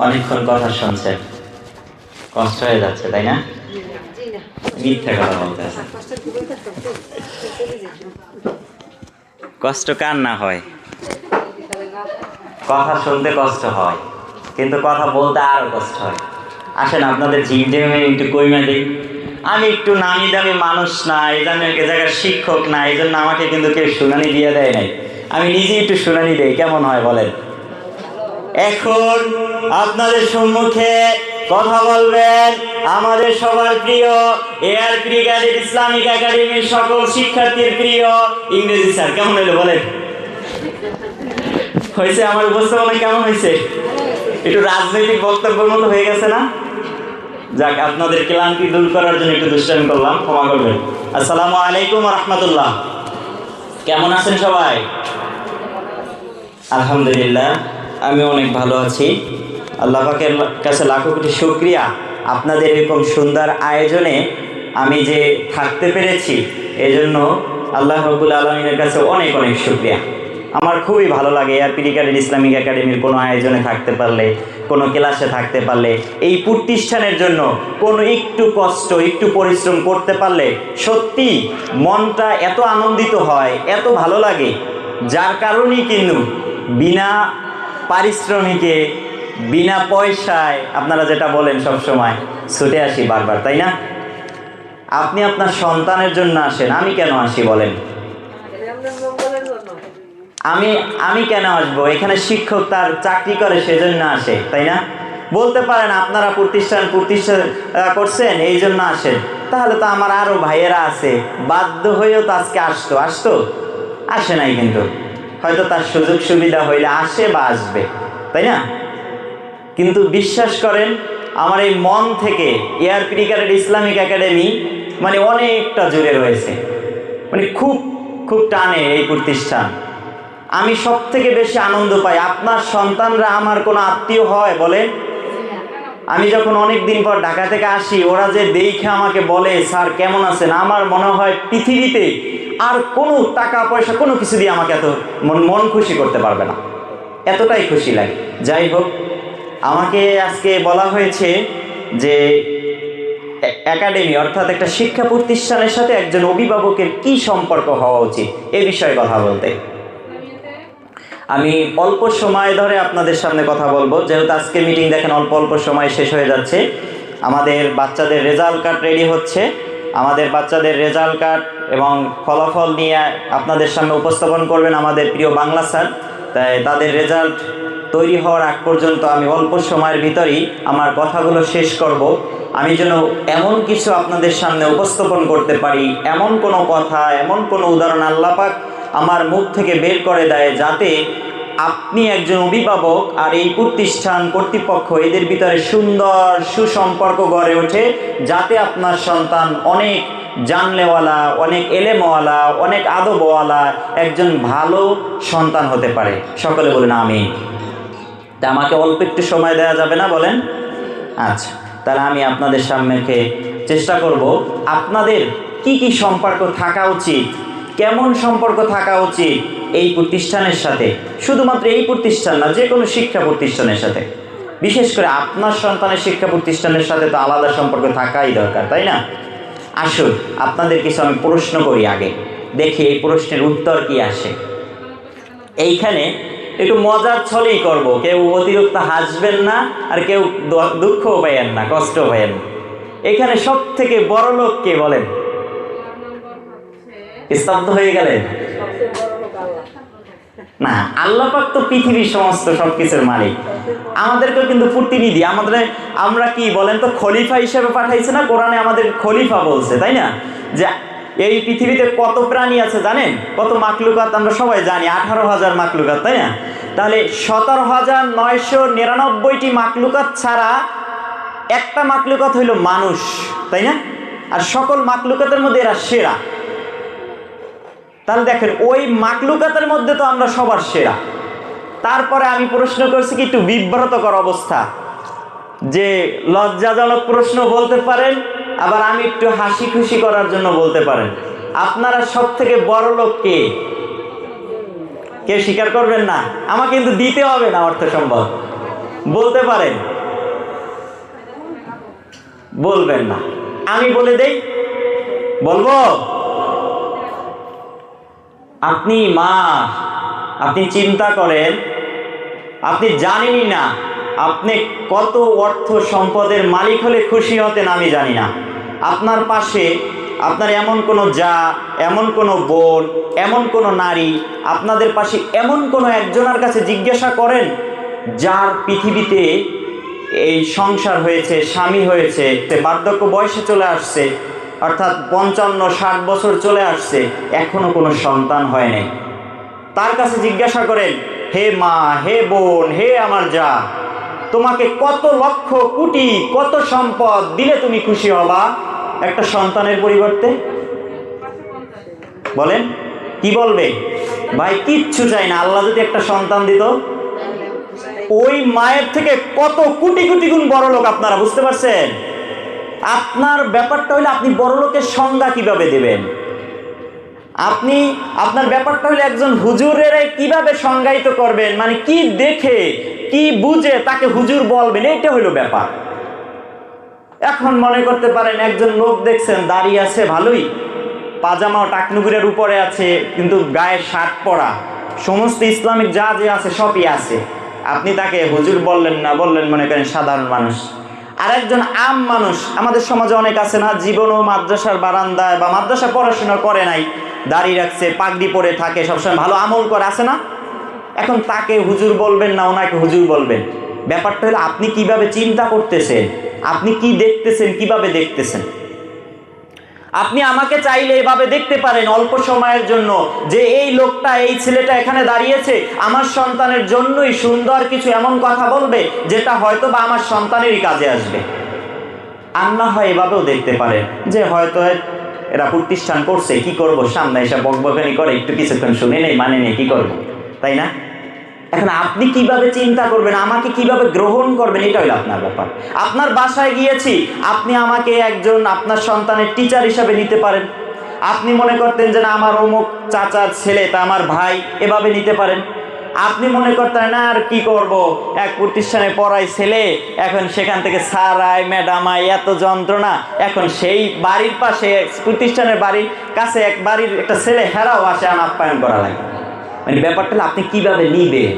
অনেকক্ষণ কথা শুনছেন, কষ্ট হয়ে যাচ্ছে তাই না? মিথ্যা কথা বলতেছে। কষ্ট কার না হয়? কথা শুনতে কষ্ট হয়, কিন্তু কথা বলতে আরো কষ্ট হয়। আসেন আপনাদের জিজ্ঞে একটু কইমা দিই। আমি একটু নামি দামি মানুষ না, এই জন্য এক জায়গার শিক্ষক না, এই জন্য আমাকে কিন্তু কেউ শুনানি দিয়ে দেয় নাই। আমি নিজে একটু শুনানি দেই, কেমন হয় বলেন? এখন আপনাদের সম্মুখে কথা বলবেন আমাদের সবার প্রিয় এয়ার ক্রিকেট ইসলামিক একাডেমির সকল শিক্ষার্থীর প্রিয় ইংরেজি স্যার। কেমন হইলো বলেন? হয়েছে? আমার উপস্থাপনা কেমন হয়েছে? একটু রাজনৈতিক বক্তব্যের মতো হয়ে গেছে না? যাক, আপনাদের ক্লান্তি দূর করার জন্য একটু দুষ্টামি করলাম, ক্ষমা করবেন। আসসালামু আলাইকুম রাহমাতুল্লাহ। কেমন আছেন সবাই? আলহামদুলিল্লাহ, আমি অনেক ভালো আছি। আল্লাহ পাকের কাছে লাখো কোটি শুকরিয়া, আপনাদের এরকম সুন্দর আয়োজনে আমি যে থাকতে পেরেছি এজন্য আল্লাহ রাব্বুল আলামিনের কাছে অনেক অনেক শুকরিয়া। আমার খুবই ভালো লাগে এয়ার ক্রিকেট ইসলামিক একাডেমির কোনো আয়োজনে থাকতে পারলে, কোনো ক্লাসে থাকতে পারলে, এই প্রতিষ্ঠানের জন্য কোনো একটু কষ্ট একটু পরিশ্রম করতে পারলে সত্যি মনটা এত আনন্দিত হয়, এত ভালো লাগে, যার কারণেই কিন্তু বিনা পারিশ্রমিকে বিনা পয়সায় আপনারা যেটা বলেন সব সময় ছুটে আসি বারবার, তাই না? আপনি আপনার সন্তানের জন্য আসেন, আমি কেন আসি বলেন? আমি কেন আসবো? এখানে শিক্ষক তার চাকরি করে সেজন্য আসে, তাই না? বলতে পারেন আপনারা প্রতিষ্ঠান করছেন এই জন্য আসেন, তাহলে তো আমার আরো ভাইয়েরা আছে, বাধ্য হয়েও তো আজকে আসতো আসে নাই, কিন্তু হয়তো তার সুযোগ সুবিধা হইলে আসে বা আসবে, তাই না? কিন্তু বিশ্বাস করেন, আমার এই মন থেকে এয়ার ক্রিকেট ইসলামিক একাডেমি মানে অনেকটা জুড়ে রয়েছে, মানে খুব খুব টানে এই প্রতিষ্ঠান। আমি সব থেকে বেশি আনন্দ পাই, আপনার সন্তানরা আমার কোনো আত্মীয় হয় বলে? আমি যখন অনেক দিন পর ঢাকা থেকে আসি, ওরা যে দেখে আমাকে বলে স্যার কেমন আছেন, আমার মনে হয় পৃথিবীতে আর কোনো টাকা পয়সা কোনো কিছু দিয়ে আমাকে এত মন খুশি করতে পারবে না, এতটাই খুশি লাগে। যাই হোক, আমাকে আজকে বলা হয়েছে যে একাডেমি অর্থাৎ একটা শিক্ষা প্রতিষ্ঠানের সাথে একজন অভিভাবকের কি সম্পর্ক হওয়া উচিত এ বিষয়ে কথা বলতে। আমি অল্প সময় ধরে আপনাদের সামনে কথা বলবো, যেহেতু আজকে মিটিং দেখেন অল্প অল্প সময় শেষ হয়ে যাচ্ছে। আমাদের বাচ্চাদের রেজাল্ট কার্ড রেডি হচ্ছে, আমাদের বাচ্চাদের রেজাল্ট কার্ড এবং ফলাফল নিয়ে আপনাদের সামনে উপস্থাপন করবেন আমাদের প্রিয় বাংলা স্যার। তাই তাদের রেজাল্ট তৈরি হওয়ার আগ পর্যন্ত আমি অল্প সময়ের ভিতরেই আমার কথাগুলো শেষ করব। আমি যেন এমন কিছু আপনাদের সামনে উপস্থাপন করতে পারি, এমন কোনো কথা, এমন কোনো উদাহরণ আল্লাহ পাক আমার মুখ থেকে বের করে দেয়, যাতে আপনি একজন অভিভাবক আর এই প্রতিষ্ঠান কর্তৃপক্ষ এদের ভিতরে সুন্দর সুসম্পর্ক গড়ে ওঠে, যাতে আপনার সন্তান অনেক জানলেওয়ালা, অনেক এলেমওয়ালা, অনেক আদবওয়ালা একজন ভালো সন্তান হতে পারে। সকলে বলেন আমিন। তা আমাকে অল্প একটু সময় দেওয়া যাবে না বলেন? আচ্ছা, তাহলে আমি আপনাদের সামনে চেষ্টা করব আপনাদের কি কি সম্পর্ক থাকা উচিত, কেমন সম্পর্ক থাকা উচিত এই প্রতিষ্ঠানের সাথে। শুধুমাত্র এই প্রতিষ্ঠান না, যে কোনো শিক্ষা প্রতিষ্ঠানের সাথে, বিশেষ করে আপনার সন্তানের শিক্ষা প্রতিষ্ঠানের সাথে তো আলাদা সম্পর্ক থাকাই দরকার, তাই না? আসুন আপনাদের কিছু আমি প্রশ্ন করি, আগে দেখি এই প্রশ্নের উত্তর কি আসে। এইখানে একটু মজার ছলেই করব, কেউ অতিরিক্ত হাসবেন না, আর কেউ দুঃখও পাইয়েন না, কষ্টও পাইয়েন না। এখানে সব থেকে বড় লোক কে বলেন? স্তব্ধ হয়ে গেলেন? না, আল্লাহ পাক তো পৃথিবীর সমস্ত সবকিছুর মালিক, আমাদেরকেও কিন্তু প্রতিনিধি, আমরা কি বলেন তো খলিফা হিসেবে পাঠাইছে না? কোরআনে আমাদের খলিফা বলছে, তাই না? যে এই পৃথিবীতে কত প্রাণী আছে জানেন? কত মাকলুকাত আমরা সবাই জানি, 18,000 মাকলুকাত, তাই না? তাহলে 17,999টি মাকলুকাত ছাড়া একটা মাকলুকাত হইল মানুষ, তাই না? আর সকল মাকলুকাতের মধ্যে এরা সেরা। তাহলে দেখেন, ওই মাকলুকাতের মধ্যে তো আমরা সবার সেরা। তারপরে আমি প্রশ্ন করছি কি একটু বিব্রতকর অবস্থা, যে লজ্জাজনক প্রশ্ন বলতে পারেন, আবার আমি একটু হাসি খুশি করার জন্য বলতে পারেন। আপনারা সব থেকে বড় লোক কে? কেউ স্বীকার করবেন না? আমাকে কিন্তু দিতে হবে না অর্থ সম্ভব। বলতে পারেন? বলবেন না। আমি বলে দেই, বলবো? আপনি মা, আপনি চিন্তা করেন, আপনি জানেনই না আপনি কত অর্থ সম্পদের মালিক হলে খুশি হতেন আমি জানি না। আপনার পাশে আপনার এমন কোনো জা, এমন কোনো বোন, এমন কোনো নারী, আপনাদের পাশে এমন কোনো একজনের কাছে জিজ্ঞাসা করেন যার পৃথিবীতে এই সংসার হয়েছে, স্বামী হয়েছে, বার্ধক্য বয়সে চলে আসছে, অর্থাৎ 55-60 বছর চলে আসছে, এখনো কোনো সন্তান হয় নাই। তার কাছে জিজ্ঞাসা করেন, হে মা, হে বোন, হে আমার জা, তোমাকে কত লক্ষ কোটি কত সম্পদ দিলে তুমি খুশি হবা একটা সন্তানের পরিবর্তে? বলেন, কি বলবে? ভাই কিচ্ছু চাই না, আল্লাহ যদি একটা সন্তান দিত, ওই মায়ের থেকে কত কোটি কোটি গুণ বড় লোক। আপনারা বুঝতে পারছেন? আপনার ব্যাপারটা হলো আপনি বড় লোকের সংজ্ঞা কিভাবে দেবেন? আপনি আপনার ব্যাপারটা হলো একজন হুজুরের কিভাবে সংজ্ঞায়িত করবেন, মানে কি দেখে কি বুঝে তাকে হুজুর বলবেন, এটা হলো ব্যাপার। এখন মনে করতে পারেন একজন লোক দেখছেন দাঁড়িয়ে আছে ভালোই, পাজামা ও টাকনুগুরের উপরে আছে, কিন্তু গায়ে শার্ট পরা, সমস্ত ইসলামিক যা যে আছে সবই আছে, আপনি তাকে হুজুর বললেন না, বললেন মনে করেন সাধারণ মানুষ। আর একজন আম মানুষ আমাদের সমাজে অনেক আছে না, জীবনও মাদ্রাসার বারান্দায় বা মাদ্রাসা পড়াশোনা করে নাই, দাড়ি রাখছে, পাগড়ি পরে থাকে, সবসময় ভালো আমল করে, আছে না? এখন তাকে হুজুর বলবেন না ওনাকে হুজুর বলবেন? ব্যাপারটা হলো আপনি কিভাবে চিন্তা করতেছেন, আপনি কি দেখতেছেন, কিভাবে দেখতেছেন। আপনি আমাকে চাইলে এভাবে দেখতে পারেন অল্প সময়ের জন্য, যে এই লোকটা, এই ছেলেটা এখানে দাঁড়িয়েছে আমার সন্তানের জন্যই সুন্দর কিছু এমন কথা বলবে যেটা হয়তো বা আমার সন্তানেরই কাজে আসবে। আর না হয় এভাবেও দেখতে পারেন যে হয়তো এরা প্রতিষ্ঠান করছে, কি করব, সামনে এসে বকবকানি করে, একটু কিছুক্ষণ শুনে নেই, মানে নেই, কি করব, তাই না? এখন আপনি কিভাবে চিন্তা করবেন, আমাকে কিভাবে গ্রহণ করবেন, এটা হলো আপনার ব্যাপার। আপনার বাসায় গিয়েছি, আপনি আমাকে একজন আপনার সন্তানের টিচার হিসাবে নিতে পারেন। আপনি মনে করতেন যে না আমার অমুক চাচার ছেলে, তা আমার ভাই, এভাবে নিতে পারেন। আপনি মনে করতেন না আর কি করব, এক প্রতিষ্ঠানে পড়াই ছেলে, এখন সেখান থেকে স্যার আয়, ম্যাডাম আয়, এত যন্ত্রণা, এখন সেই বাড়ির পাশে প্রতিষ্ঠানের বাড়ির কাছে এক বাড়ির একটা ছেলে হেরাও আসে, আপ্যায়ন করা লাগে। মানে ব্যাপারটা আপনি কিভাবে নিবেন,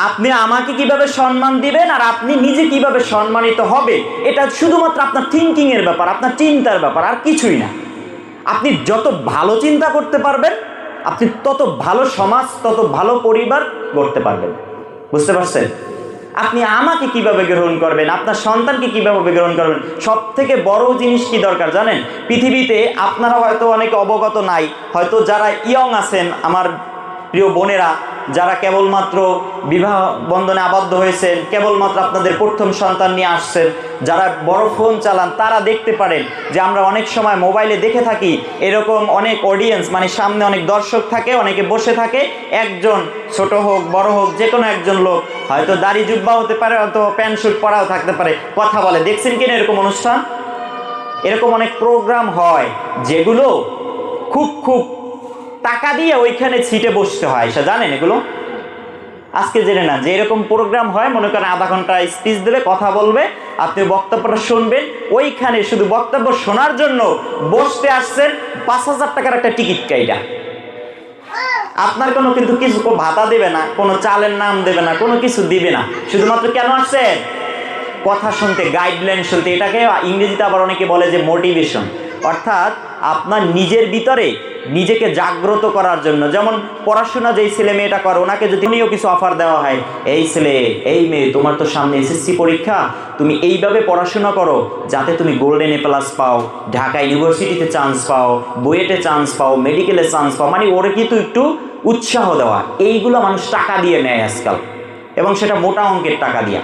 আপনি আমাকে কিভাবে সম্মান দিবেন, আর আপনি নিজে কিভাবে সম্মানিত হবে, এটা শুধুমাত্র আপনার থিঙ্কিং এর ব্যাপার, আপনার চিন্তার ব্যাপার, আর কিছুই না। আপনি যত ভালো চিন্তা করতে পারবেন, আপনি তত ভালো সমাজ, তত ভালো পরিবার গড়তে পারবেন। বুঝতে পারছেন? আপনি আমাকে কিভাবে গ্রহণ করবেন, আপনার সন্তানকে কিভাবে গ্রহণ করবেন। সব থেকে বড় জিনিস কি দরকার জানেন? পৃথিবীতে আপনারা হয়তো অনেকে অবগত নাই, হয়তো যারা ইয়ং আছেন আমার প্রিয় বোনেরা, যারা কেবলমাত্র বিবাহ বন্ধনে আবদ্ধ হয়েছেন, কেবলমাত্র আপনাদের প্রথম সন্তান নিয়ে আসছেন, যারা বড় ফোন চালান, তারা দেখতে পারেন যে আমরা অনেক সময় মোবাইলে দেখে থাকি এরকম অনেক অডিয়েন্স, মানে সামনে অনেক দর্শক থাকে, অনেকে বসে থাকে, একজন ছোট হোক বড় হোক যে কোনো একজন লোক, হয়তো দাড়ি জুব্বা হতে পারে, হয়তো প্যান্ট শুট পরাও থাকতে পারে, কথা বলে। দেখছেন কিনা এরকম অনুষ্ঠান? এরকম অনেক প্রোগ্রাম হয় যেগুলো খুব টাকা দিয়ে ওইখানে সিটে বসতে হয়, সে জানেন এগুলো? আজকে জেনে না যে এরকম প্রোগ্রাম হয়, মনে করেন আধা ঘন্টা স্পিচ দেবে, কথা বলবে, আপনি বক্তব্যটা শুনবেন, ওইখানে শুধু বক্তব্য শোনার জন্য বসতে আসছেন 5,000 টাকার একটা টিকিট কাইটা। আপনার কোনো কিন্তু কিছু ভাতা দেবে না, কোনো চালের নাম দেবে না, কোনো কিছু দিবে না, শুধুমাত্র কেন আসছেন? কথা শুনতে, গাইডলাইন শুনতে। এটাকে ইংরেজিতে আবার অনেকে বলে যে মোটিভেশন, অর্থাৎ আপনার নিজের ভিতরে নিজেকে জাগ্রত করার জন্য। যেমন পড়াশোনা যেই ছেলে মেয়েটা করে, ওনাকে যদি উনিও কিছু অফার দেওয়া হয়, এই ছেলে, এই মেয়ে, তোমার তো সামনে এসএসসি পরীক্ষা, তুমি এইভাবে পড়াশোনা করো যাতে তুমি গোল্ডেন এ প্লাস পাও, ঢাকা ইউনিভার্সিটিতে চান্স পাও, বুয়েটে চান্স পাও, মেডিকেলে চান্স পাও, মানে ওরে কিন্তু একটু উৎসাহ দেওয়া। এইগুলো মানুষ টাকা দিয়ে নেয় আজকাল, এবং সেটা মোটা অঙ্কের টাকা দিয়া।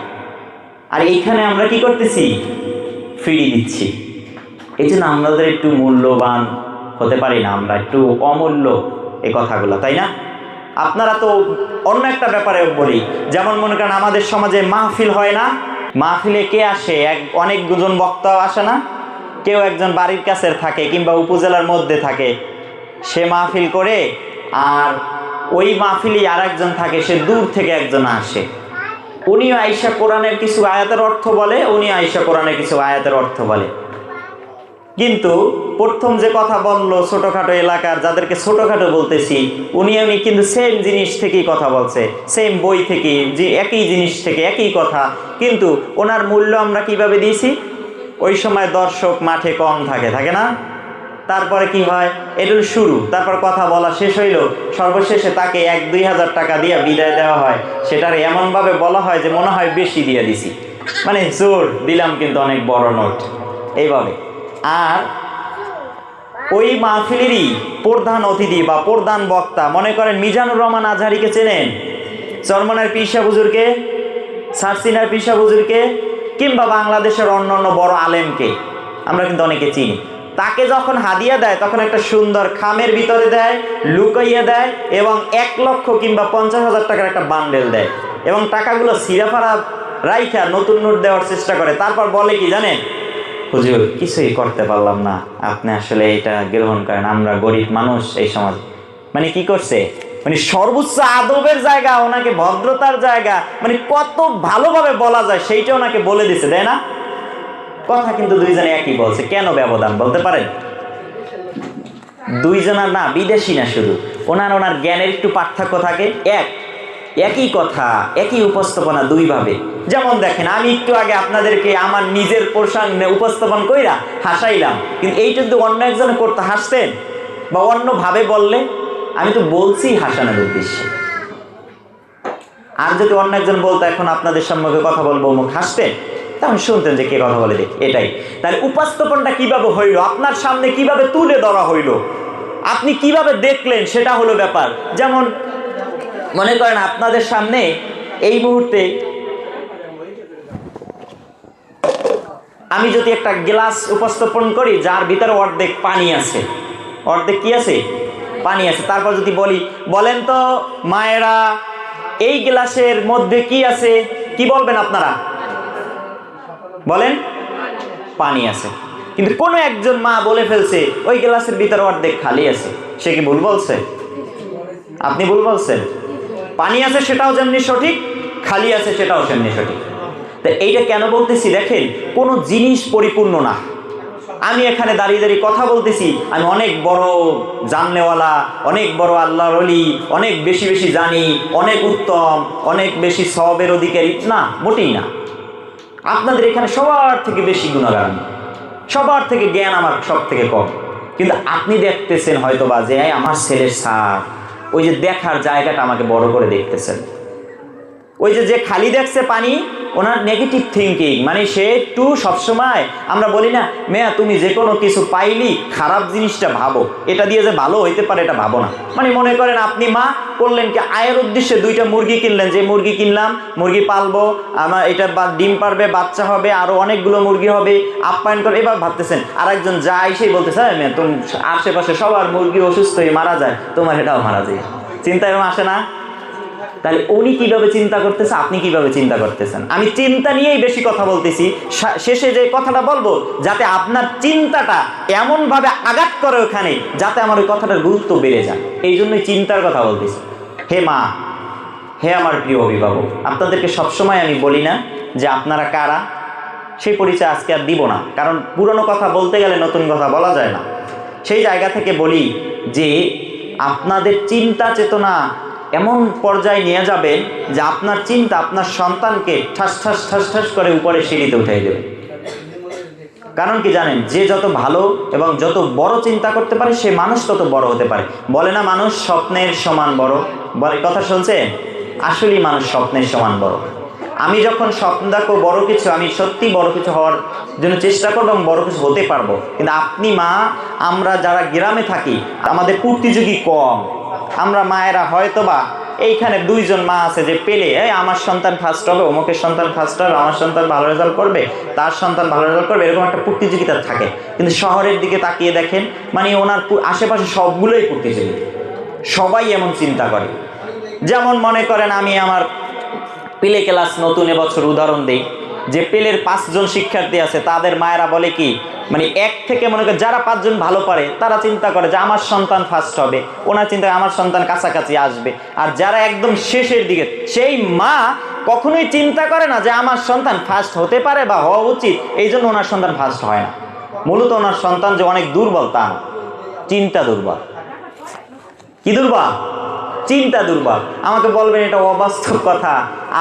আর এইখানে আমরা কি করতেছি? ফ্রি দিচ্ছি। এই জন্য আমাদের একটু মূল্যবান হতে পারি না, আমরা একটু অমূল্য এই কথাগুলো, তাই না? আপনারা তো অন্য একটা ব্যাপারে বলি, যেমন মনে করেন আমাদের সমাজে মাহফিল হয় না, মাহফিলে কে আসে? অনেক দুজন বক্তাও আসে না, কেউ একজন বাড়ির কাছে থাকে কিংবা উপজেলার মধ্যে থাকে, সে মাহফিল করে, আর ওই মাহফিলেই আর একজন থাকে, সে দূর থেকে একজন আসে। উনিও আয়েশা কোরআনের কিছু আয়াতের অর্থ বলে, উনি আয়েশা কোরআনের কিছু আয়াতের অর্থ বলে। কিন্তু প্রথম যে কথা বললো ছোটখাটো এলাকার যাদেরকে ছোটখাটো বলতেছি, উনি কিন্তু সেম জিনিস থেকেই কথা বলছে, সেম বই থেকে, যে একই জিনিস থেকে একই কথা, কিন্তু ওনার মূল্য আমরা কিভাবে দিয়েছি? ওই সময় দর্শক মাঠে কম থাকে না? তারপরে কি হয়, এটা শুরু, তারপর কথা বলা শেষ হইল, সর্বশেষে তাকে 1-2 হাজার টাকা দিয়ে বিদায় দেওয়া হয়। সেটার এমনভাবে বলা হয় যে মনে হয় বেশি দিয়ে দিছি, মানে জোর দিলাম কিন্তু অনেক বড় নোট, এইভাবে। আর ওই মাহফিলেরই প্রধান অতিথি বা প্রধান বক্তা, মনে করেন মিজানুর রহমান আজহারিকে চেনেন, চরমনার পিসা হুজুরকে, সারসিনার পিসা হুজুরকে, কিংবা বাংলাদেশের অন্যান্য বড় আলেমকে আমরা কিন্তু অনেকে চিনি। তাকে যখন হাদিয়া দেয় তখন একটা সুন্দর খামের ভিতরে দেয়, লুকাইয়া দেয়, এবং 1 লক্ষ কিংবা 50,000 টাকার একটা বান্ডেল দেয়, এবং টাকাগুলো সিরাফারা রাইখা নতুন নোট দেওয়ার চেষ্টা করে। তারপর বলে কি জানেন, হুজুর কিছুই করতে পারলাম না, আপনি আসলে এটা গ্রহণ করেন, আমরা গরিব মানুষ এই সমাজ। মানে কি করছে, মানে সর্বোচ্চ আদবের জায়গা, ওনাকে ভদ্রতার জায়গা, মানে কত ভালোভাবে বলা যায় সেইটা ওনাকে বলে দিছে, তাই না? কথা কিন্তু দুইজনে একই বলছে, কেন ব্যবধান বলতে পারেন? দুইজনের না, বিদেশি না, শুধু ওনার জ্ঞানের একটু পার্থক্য থাকে। একই কথা, একই উপস্থাপনা দুইভাবে। যেমন দেখেন, আমি একটু আগে আপনাদেরকে আমার নিজের প্রসঙ্গে উপস্থাপন কইরা হাসাইলাম, কিন্তু এইটা যদি অন্য একজনে করতে হাসতেন বা অন্যভাবে বললে, আমি তো বলছি হাসানোর উদ্দেশ্যে, আর যদি অন্য একজন বলতো এখন আপনাদের সম্মুখে কথা বলবো, মুখ হাসতেন, তখন শুনতেন যে কে কথা বলে, দেখি এটাই। তাহলে উপস্থাপনটা কিভাবে হইল, আপনার সামনে কিভাবে তুলে ধরা হইল, আপনি কিভাবে দেখলেন, সেটা হলো ব্যাপার। যেমন মনে করেন আপনাদের সামনে এই মুহূর্তে আমি যদি একটা গ্লাস উপস্থাপন করি যার ভিতরে অর্ধেক পানি আছে, অর্ধেক কি আছে, পানি আছে, তারপর যদি বলি, বলেন তো মায়েরা এই গ্লাসের মধ্যে কি আছে, কি বলবেন আপনারা? বলেন পানি আছে। কিন্তু কোনো একজন মা বলে ফেলছে ওই গ্লাসের ভিতরে অর্ধেক খালি আছে, সে কি ভুল বলছে? আপনি ভুল বলছেন। পানি আছে সেটাও যেমনি সঠিক, খালি আছে সেটাও সেমনি সঠিক। তো এইটা কেন বলতেছি দেখেন, কোনো জিনিস পরিপূর্ণ না। আমি এখানে দাঁড়িয়ে দাঁড়িয়ে কথা বলতেছি, আমি অনেক বড় জাননেওয়ালা, অনেক বড় আল্লাহর ওলি, অনেক বেশি বেশি জানি, অনেক উত্তম, অনেক বেশি সওয়াবের অধিকারী, না, মোটেই না। আপনাদের এখানে সবার থেকে বেশি গুণাগার, সবার থেকে জ্ঞান আমার সব থেকে কম, কিন্তু আপনি দেখতেছেন হয়তো বা যে আমার ছেলের সার, ওই যে দেখার জায়গাটা আমাকে বড় করে দেখতেছেন। ওই যে খালি দেখছে পানি, ওনার নেগেটিভ থিঙ্কিং, মানে সে একটু সবসময়, আমরা বলি না মেয়া তুমি যে কোনো কিছু পাইলি খারাপ জিনিসটা ভাবো, এটা দিয়ে যে ভালো হইতে পারে এটা ভাবো না। মানে মনে করেন আপনি মা করলেন কি, আয়ের উদ্দেশ্যে 2টা মুরগি কিনলেন, যে মুরগি কিনলাম, মুরগি পালবো, আমার এটা ডিম পারবে, বাচ্চা হবে, আরো অনেকগুলো মুরগি হবে, আপ্যায়ন করে, এবার ভাবতেছেন। আর একজন যা এসেই বলতেছে মেয়া তুমি আশেপাশে সবার মুরগি অসুস্থ হয়ে মারা যায়, তোমার এটাও মারা যায়, চিন্তা এরকম আসে না? তাহলে উনি কিভাবে চিন্তা করতেছে, আপনি কিভাবে চিন্তা করতেছেন? আমি চিন্তা নিয়েই বেশি কথা বলতেছি, শেষে যে কথাটা বলবো যাতে আপনার চিন্তাটা এমন ভাবে আঘাত করে ওখানে, যাতে আমার ওই কথাটার গুরুত্ব বেড়ে যায়, এই জন্যই চিন্তার কথা বলতেছি। হে মা, হে আমার প্রিয় অভিভাবক, আপনাদেরকে সবসময় আমি বলি না যে আপনারা কারা, সেই পরিচয় আজকে আর দিব না, কারণ পুরনো কথা বলতে গেলে নতুন কথা বলা যায় না। সেই জায়গা থেকে বলি যে আপনাদের চিন্তা চেতনা এমন পর্যায়ে নিয়ে যাবেন যে আপনার চিন্তা আপনার সন্তানকে ঠাস ঠাস ঠাস ঠাস করে উপরে সিঁড়িতে উঠাই দেবে। কারণ কি জানেন, যে যত ভালো এবং যত বড় চিন্তা করতে পারে সে মানুষ তত বড় হতে পারে। বলে না মানুষ স্বপ্নের সমান বড়, বলে কথা শুনছেন? আসলেই মানুষ স্বপ্নের সমান বড়। আমি যখন স্বপ্ন দেখো বড় কিছু, আমি সত্যি বড় কিছু হওয়ার জন্য চেষ্টা করবো এবং বড় কিছু হতে পারবো। কিন্তু আপনি মা, আমরা যারা গ্রামে থাকি আমাদের প্রতিযোগী কম, আমরা মায়েরা হয়তোবা এইখানে 2জন মা আছে যে পেলে আমার সন্তান ফার্স্ট হবে, অমুকের সন্তান ফার্স্ট হবে, আমার সন্তান ভালো রেজাল্ট করবে, তার সন্তান ভালো রেজাল্ট করবে, এরকম একটা প্রতিযোগিতা থাকে। কিন্তু শহরের দিকে তাকিয়ে দেখেন, মানে ওনার আশেপাশে সবগুলোই প্রতিযোগী, সবাই এমন চিন্তা করে। যেমন মনে করেন আমি আমার পেলে ক্লাস নতুন এবছর উদাহরণ দিই, যে পেলের 5জন শিক্ষার্থী আছে, তাদের মায়েরা বলে কি, মানে 1 থেকে মনে করে যারা 5জন ভালো পারে তারা চিন্তা করে যে আমার সন্তান ফার্স্ট হবে, ওনার চিন্তা আমার সন্তান কাছাকাছি আসবে। আর যারা একদম শেষের দিকে, সেই মা কখনোই চিন্তা করে না যে আমার সন্তান ফার্স্ট হতে পারে বা হওয়া উচিত, এই জন্য ওনার সন্তান ফার্স্ট হয় না। মূলত ওনার সন্তান যে অনেক দুর্বল তা না, চিন্তা দুর্বল। কি দুর্বল? চিন্তা দুর্বল। আমাকে বলবেন এটা অবাস্তব কথা,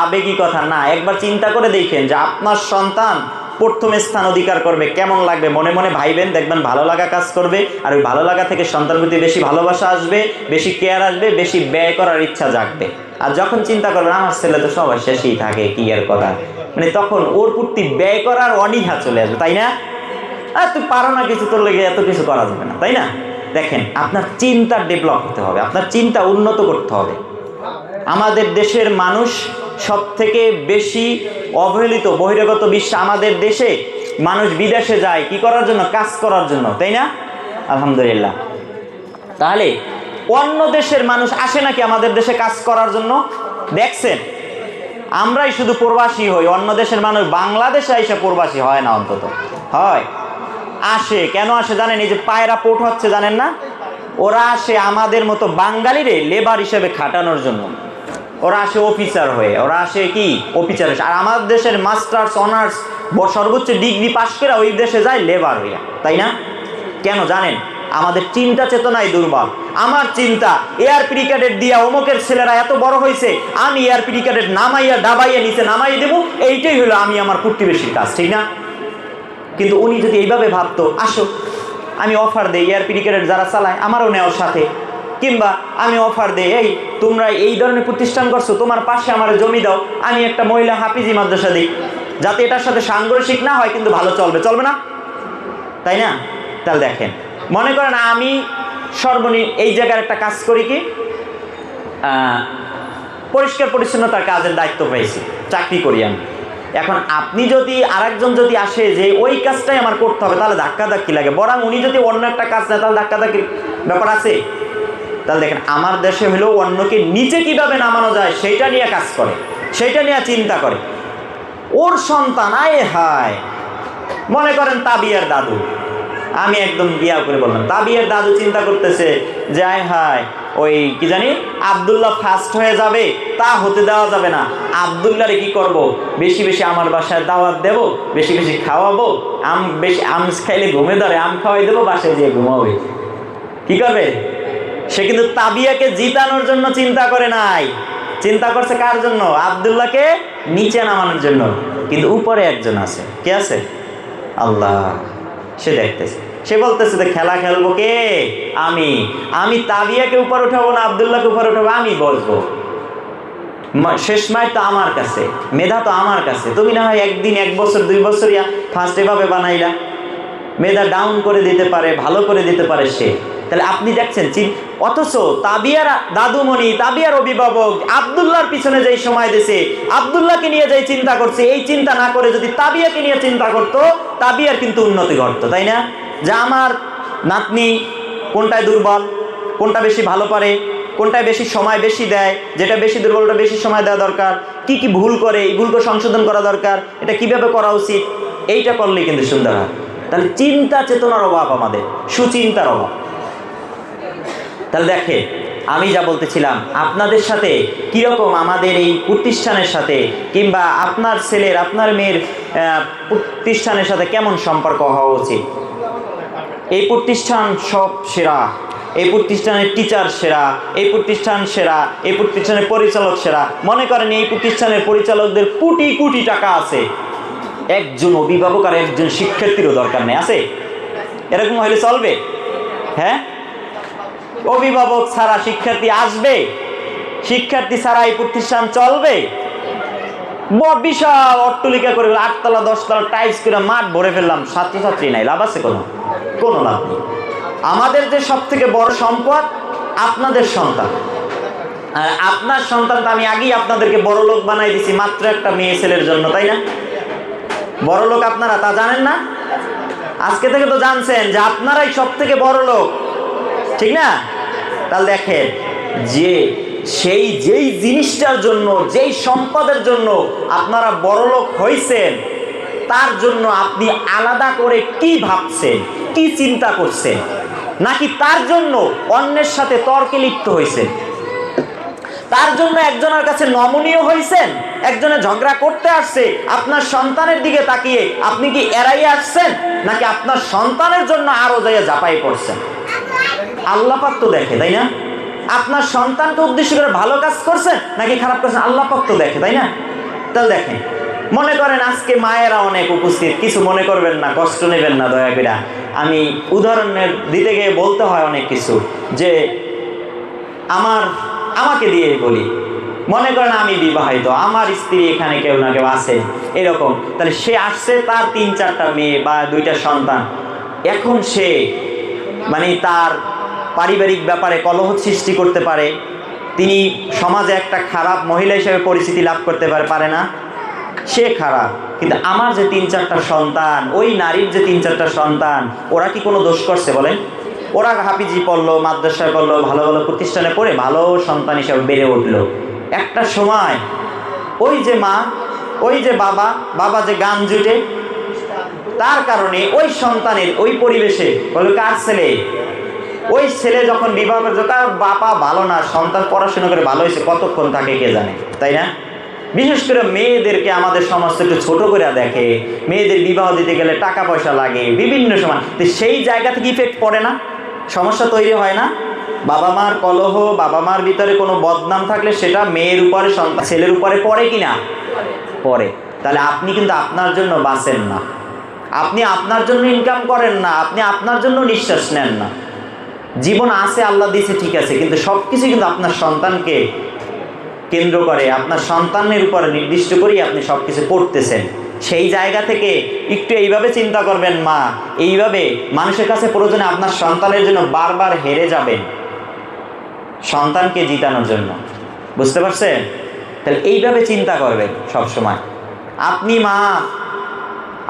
আবেগী কথা। না, একবার চিন্তা করে দেখেন যে আপনার সন্তান প্রথম স্থান অধিকার করবে, কেমন লাগবে? মনে মনে ভাইবেন, দেখবেন ভালো লাগা কাজ করবে। আর ওই ভালো লাগা থেকে সন্তান প্রতি বেশি ভালোবাসা আসবে, বেশি কেয়ার আসবে, বেশি ব্যয় করার ইচ্ছা জাগবে। আর যখন চিন্তা করবেন আমার ছেলে তো সবাই শেষেই থাকে, কি আর করা, মানে তখন ওর প্রতি ব্যয় করার অনীহা চলে আসবে, তাই না? আর তুই পারো না কিছু, তোর লেগে এত কিছু করা যাবে না, তাই না? দেখেন, আপনার চিন্তা ডেভেলপ হতে হবে, আপনার চিন্তা উন্নত করতে হবে। আমাদের দেশের মানুষ সব থেকে বেশি অবহেলিত, বহিরাগত বিশ্ব। আমাদের দেশে মানুষ বিদেশে যায় কি করার জন্য? কাজ করার জন্য, তাই না? আলহামদুলিল্লাহ। তাহলে অন্য দেশের মানুষ আসে নাকি আমাদের দেশে কাজ করার জন্য? দেখছেন, আমরাই শুধু প্রবাসী হই, অন্য দেশের মানুষ বাংলাদেশে এসে প্রবাসী হয় না। অন্তত হয়, আসে। কেন আসে জানেন? এই যে পায়রা পোর্ট হচ্ছে, জানেন না? ওরা আসে আমাদের মতো বাঙালিরে লেবার হিসেবে খাটানোর জন্য। ওরা আসে অফিসার হয়ে, ওরা আসে কি অফিসার। আর আমাদের দেশের মাস্টার্স, অনার্স, সর্বোচ্চ ডিগ্রি পাশ করে ওই দেশে যায় লেবার হইয়া, তাই না? কেন জানেন? আমাদের চিন্তা চেতনাই দুর্বল। আমার চিন্তা এয়ার পিরিকেটের দিয়া অমুকের ছেলেরা এত বড় হয়েছে, আমি এয়ার পিরিকেটের নামাইয়া ডাবাইয়া নিচে নামাই দেবো, এইটাই হলো আমি আমার প্রতিবেশীর কাজ, ঠিক না? কিন্তু উনি যদি এইভাবে ভাবতো, আসো আমি অফার দেই, এয়ার পিরিকেটের যারা চালায় আমারও নেওয়ার সাথে, কিংবা আমি অফার দেই, এই তোমরা এই ধরনের প্রতিষ্ঠান করছো, তোমার পাশে আমার জমি দাও, আমি একটা মহিলা হাফিজি মাদ্রাসা দিই, যাতে এটার সাথে সাংঘর্ষিক না হয়, কিন্তু ভালো চলবে, চলবে না? তাই না? তাহলে দেখেন, মনে করেন আমি এই জায়গার একটা কাজ করি, কি পরিষ্কার পরিচ্ছন্নতার কাজের দায়িত্ব পেয়েছি, চাকরি করি আমি। এখন আপনি যদি আরেকজন যদি আসে যে ওই কাজটাই আমার করতে হবে, তাহলে ধাক্কাধাক্কি লাগে। বরং উনি যদি অন্য একটা কাজ নেয়, তাহলে ধাক্কাধাক্কির ব্যাপার আছে। তাহলে দেখেন, আমার দেশে হলেও অন্যকে নিচে কিভাবে নামানো যায় সেইটা নিয়ে কাজ করে, সেইটা নিয়ে চিন্তা করে। ওর সন্তান আয় হায়, মনে করেন তাবিয়ার দাদু, আমি একদম ইয়া করে বললাম, তাবিয়ার দাদু চিন্তা করতেছে যে আয় হায়, ওই কি জানি আব্দুল্লাহ ফার্স্ট হয়ে যাবে, তা হতে দেওয়া যাবে না। আব্দুল্লাহরে কি করব? বেশি বেশি আমার বাসায় দাওয়াত দেব, বেশি বেশি খাওয়াবো, বেশি আম খাইলে ঘুমে ধরে, আম খাওয়াই দেবো, বাসায় যেয়ে ঘুমাবে। কি করবে? সে কিন্তু তাবিয়াকে জিতানোর জন্য চিন্তা করে নাই, চিন্তা করছে কার জন্য? আব্দুল্লাহকে নিচে নামানোর জন্য। কিন্তু উপরে একজন আছে, কে আছে? আল্লাহ। সে দেখতেছে, সে বলতেছে যে খেলা খেলবো কে? আমি তাবিয়াকে উপর উঠাবো না আব্দুল্লাহকে উপর উঠাবো, আমি বসবো। শেষ মাইর তো আমার কাছে, মেধা তো আমার কাছে। তুমি না হয় একদিন, 1 বছর 2 বছর ফার্স্ট এভাবে বানাইলা, মেধা ডাউন করে দিতে পারে, ভালো করে দিতে পারে সে। তাহলে আপনি দেখছেন, অথচ তাবিয়ার দাদুমণি, তাবিয়ার অভিভাবক আব্দুল্লাহর পিছনে যেই সময় দিয়েছে, আব্দুল্লাহকে নিয়ে যাই চিন্তা করছে, এই চিন্তা না করে যদি তাবিয়াকে নিয়ে চিন্তা করতো, তাবিয়ার কিন্তু উন্নতি ঘটতো, তাই না? যে আমার নাতনি কোনটায় দুর্বল, কোনটা বেশি ভালো পারে, কোনটায় বেশি সময় বেশি দেয়, যেটা বেশি দুর্বল ওটা বেশি সময় দেওয়া দরকার, কি কি ভুল করে এই ভুলকে সংশোধন করা দরকার, এটা কিভাবে করা উচিত, এইটা করলেই কিন্তু সুন্দর হয়। তাহলে চিন্তা চেতনার অভাব, আমাদের সুচিন্তার অভাব। তাহলে দেখে, আমি যা বলতেছিলাম, আপনাদের সাথে কীরকম আমাদের এই প্রতিষ্ঠানের সাথে, কিংবা আপনার ছেলের, আপনার মেয়ের প্রতিষ্ঠানের সাথে কেমন সম্পর্ক হওয়া উচিত। এই প্রতিষ্ঠান সব সেরা, এই প্রতিষ্ঠানের টিচার সেরা, এই প্রতিষ্ঠান সেরা, এই প্রতিষ্ঠানের পরিচালক সেরা। মনে করেন এই প্রতিষ্ঠানের পরিচালকদের কোটি কোটি টাকা আছে, একজন অভিভাবক আর একজন শিক্ষার্থীরও দরকার নেই, আছে? এরকম হলে চলবে? হ্যাঁ, অভিভাবক ছাড়া শিক্ষার্থী আসবে, শিক্ষার্থী ছাড়া এই প্রতিষ্ঠান চলবে? বিশাল অট্টালিকা করে 8 তলা 10 তলা টাইলস করে মাঠ ভরে ফেললাম, ছাত্রছাত্রী নাই, লাভ আছে? কোনো লাভ নেই। আমাদের যে সব থেকে বড় সম্পদ আপনাদের সন্তান। আর আপনার সন্তান তো আমি আগেই আপনাদেরকে বড় লোক বানাই দিছি মাত্র একটা মেয়ে ছেলের জন্য, তাই না? বড় লোক আপনারা, তা জানেন না? আজকে থেকে তো জানছেন যে আপনারাই সব থেকে বড় লোক, ঠিক না? তাহলে দেখেন, যে যেই জিনিসটার জন্য, যেই সম্পদের জন্য আপনারা বড়লোক হইছেন, তার জন্য আপনি আলাদা করে কি ভাবছেন, কি চিন্তা করছেন, নাকি তার জন্য অন্যের সাথে তর্কে লিপ্ত হয়েছেন? তার জন্য একজনের কাছে নমনীয় হয়েছেন, একজনে ঝগড়া করতে আসছে, আপনার সন্তানের দিকে তাকিয়ে আপনি কি এড়াইয়ে আসছেন, নাকি আপনার সন্তানের জন্য আরো যাইয়া ঝাঁপাই পড়ছেন? আল্লাহ পাক তো দেখে, তাই না? আপনার সন্তানকে উদ্দেশ্য করে ভালো কাজ করছেন নাকি খারাপ করছেন, আল্লাহ পাক তো দেখে, তাই না? তাহলে দেখেন, মনে করেন আজকে মায়েরা অনেক উপস্থিত, কিছু মনে করবেন না, কষ্ট নেবেন না দয়া করে। আমি উদাহরণের দিতে গিয়ে বলতে হয় অনেক কিছু, যে আমাকে দিয়ে বলি, মনে করেন আমি বিবাহিত, আমার স্ত্রী এখানে কেউ না কেউ আছে এরকম, তাহলে সে আসছে, তার 3-4টা মেয়ে বা 2টা সন্তান, এখন সে মানে তার পারিবারিক ব্যাপারে কলহ সৃষ্টি করতে পারে, তিনি সমাজে একটা খারাপ মহিলা হিসেবে পরিচিতি লাভ করতে পারে না, সে খারাপ। কিন্তু আমার যে 3-4টা সন্তান, ওই নারীর যে 3-4টা সন্তান, ওরা কি কোনো দোষ করছে বলেন? ওরা হাফিজি পড়লো, মাদ্রাসায় পড়লো, ভালো ভালো প্রতিষ্ঠানে পড়ে ভালো সন্তান হিসেবে বেড়ে উঠলো। একটা সময় ওই যে মা, ওই যে বাবা যে গান জুটে, তার কারণে ওই সন্তানের ওই পরিবেশে বলল কার ছেলে, ওই ছেলে যখন বিবাহ করছে, তার বাবা ভালো না, সন্তান পড়াশোনা করে ভালো হয়েছে, কতক্ষণ থাকে কে জানে, তাই না? বিশেষ করে মেয়েদেরকে আমাদের সমাজ একটু ছোট করে দেখে, মেয়েদের বিবাহ দিতে গেলে টাকা পয়সা লাগে বিভিন্ন সময়, তো সেই জায়গা থেকে ইফেক্ট পড়ে না, সমস্যা তৈরি হয় না? বাবা মার কলহ, বাবা মার ভিতরে কোনো বদনাম থাকলে সেটা মেয়ের উপরে, সন্তান ছেলের উপরে পড়ে কিনা? পড়ে। তাহলে আপনি কিন্তু আপনার জন্য বাঁচেন না, আপনি আপনার জন্য ইনকাম করেন না, আপনি আপনার জন্য নিঃশ্বাস নেন না। জীবন আছে, আল্লাহ দিয়েছে, ঠিক আছে, কিন্তু সব কিছু কিন্তু আপনার সন্তানকে কেন্দ্র করে, আপনার সন্তানের উপর নির্দিষ্ট করেই আপনি সব কিছু করতেছেন। সেই জায়গা থেকে একটু এইভাবে চিন্তা করবেন মা, এইভাবে মানুষের কাছে প্রয়োজনে আপনার সন্তানের জন্য বারবার হেরে যাবেন সন্তানকে জিতানোর জন্য, বুঝতে পারছেন? তাহলে এইভাবে চিন্তা করবেন সবসময়। আপনি মা,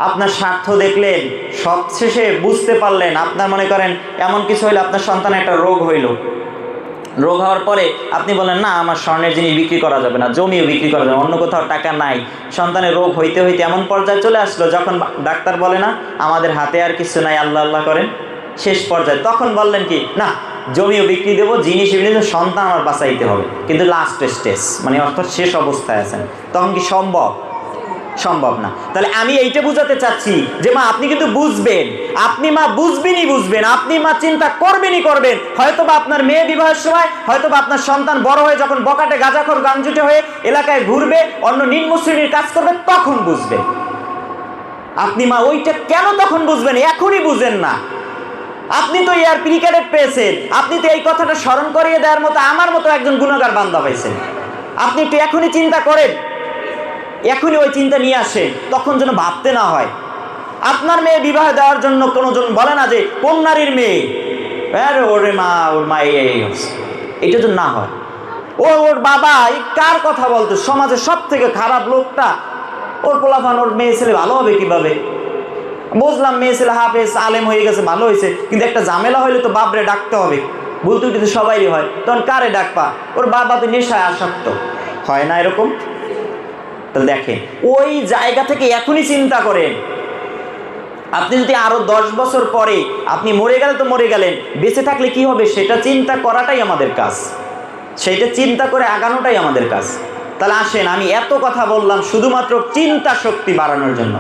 আপনার স্বার্থ দেখলেন, সবশেষে বুঝতে পারলেন, আপনার মনে করেন এমন কিছু হইলো, আপনার সন্তানের একটা রোগ হইল, রোগ হওয়ার পরে আপনি বলেন না আমার স্বর্ণের জিনিস বিক্রি করা যাবে না, জমিও বিক্রি করা যাবে, অন্য কোথাও টাকা নাই, সন্তানের রোগ হইতে হইতে এমন পর্যায়ে চলে আসলো, যখন ডাক্তার বলে না আমাদের হাতে আর কিছু নাই, আল্লাহ আল্লাহ করেন, শেষ পর্যায়ে তখন বললেন কি না জমিও বিক্রি দেবো, জিনিস বিক্রি, সন্তান আমার বাঁচাইতে হবে, কিন্তু লাস্ট স্টেজ মানে অর্থাৎ শেষ অবস্থায় আছেন, তখন কি সম্ভব? সম্ভব না। তাহলে আমি এইটা বুঝাতে চাচ্ছি যে মা আপনি কিন্তু বুঝবেন, আপনি মা বুঝবেন, আপনি মা চিন্তা করবেন, হয়তোবা আপনার মেয়ে বিবাহের সময়, হয়তোবা আপনার সন্তান বড় হয়ে যখন বকাটে গাঁজাখোর গাঞ্জুটে হয়ে এলাকায় ঘুরবে, অন্য নিম্ন শ্রেণীর কাজ করবে, তখন বুঝবেন। আপনি মা ওইটা কেন তখন বুঝবেন, এখনই বুঝেন না। আপনি তো এয়ার ক্রিকেট পেয়েছেন, আপনি তো এই কথাটা স্মরণ করিয়ে দেওয়ার মতো আমার মতো একজন গুণাগার বান্দা পাইছেন, আপনি একটু এখনই চিন্তা করেন, এখনই ওই চিন্তা নিয়ে আসে, তখন যেন ভাবতে না হয়। আপনার মেয়ে বিবাহ দেওয়ার জন্য কোনোজন বলে না যে কোন নারীর মেয়ে, আরে ওরে মা, ওর মা এই হচ্ছে, এটা যেন না হয়। ওর বাবা এই কার কথা বলতো, সমাজের সব থেকে খারাপ লোকটা, ওর পোলাফান, ওর মেয়ে ছেলে ভালো হবে কিভাবে? বুঝলাম মেয়ে ছেলে হাফেজ আলেম হয়ে গেছে, ভালো হয়েছে, কিন্তু একটা ঝামেলা হইলে তো বাপরে ডাকতে হবে, ভুল ত্রুটি তো সবাইই হয়, তখন কারে ডাকবা? ওর বাবা তো নেশায় আসক্ত, হয় না এরকম? তাহলে দেখেন ওই জায়গা থেকে এখনই চিন্তা করেন। আপনি যদি আরো 10 বছর পরে, আপনি মরে গেলে তো মরে গেলেন, বেঁচে থাকলে কি হবে সেটা চিন্তা করাটাই আমাদের কাজ, সেইটা চিন্তা করে আগানোটাই আমাদের কাজ। তাহলে আসেন, আমি এত কথা বললাম শুধুমাত্র চিন্তা শক্তি বাড়ানোর জন্য,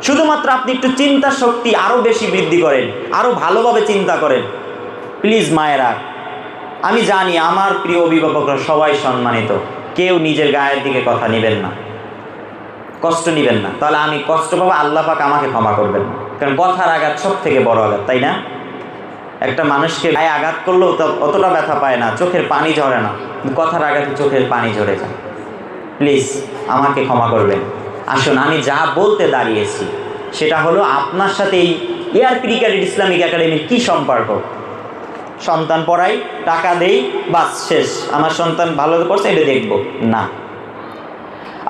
শুধুমাত্র আপনি একটু চিন্তা শক্তি আরো বেশি বৃদ্ধি করেন, আরো ভালোভাবে চিন্তা করেন। প্লিজ মায়েরা, আমি জানি আমার প্রিয় অভিভাবকরা সবাই সম্মানিত, কেউ নিজের গায়ের দিকে কথা নেবেন না, কষ্ট নেবেন না, তাহলে আমি কষ্ট পাবো, আল্লাহ পাক আমাকে ক্ষমা করবেন না, কারণ কথার আঘাত সব থেকে বড় আঘাত, তাই না? একটা মানুষকে গায়ে আঘাত করলেও অতটা ব্যথা পায় না, চোখের পানি ঝরে না, কথার আঘাতে চোখের পানি ঝরে যায়। প্লিজ আমাকে ক্ষমা করবেন। আসুন, আমি যা বলতে দাঁড়িয়েছি সেটা হলো আপনার সাথে এই এয়ার ক্রিকেট ইসলামিক একাডেমির কি সম্পর্ক? সন্তান পড়াই, টাকা দেই, বাস শেষ, আমার সন্তান ভালো করছে এটা দেখব না।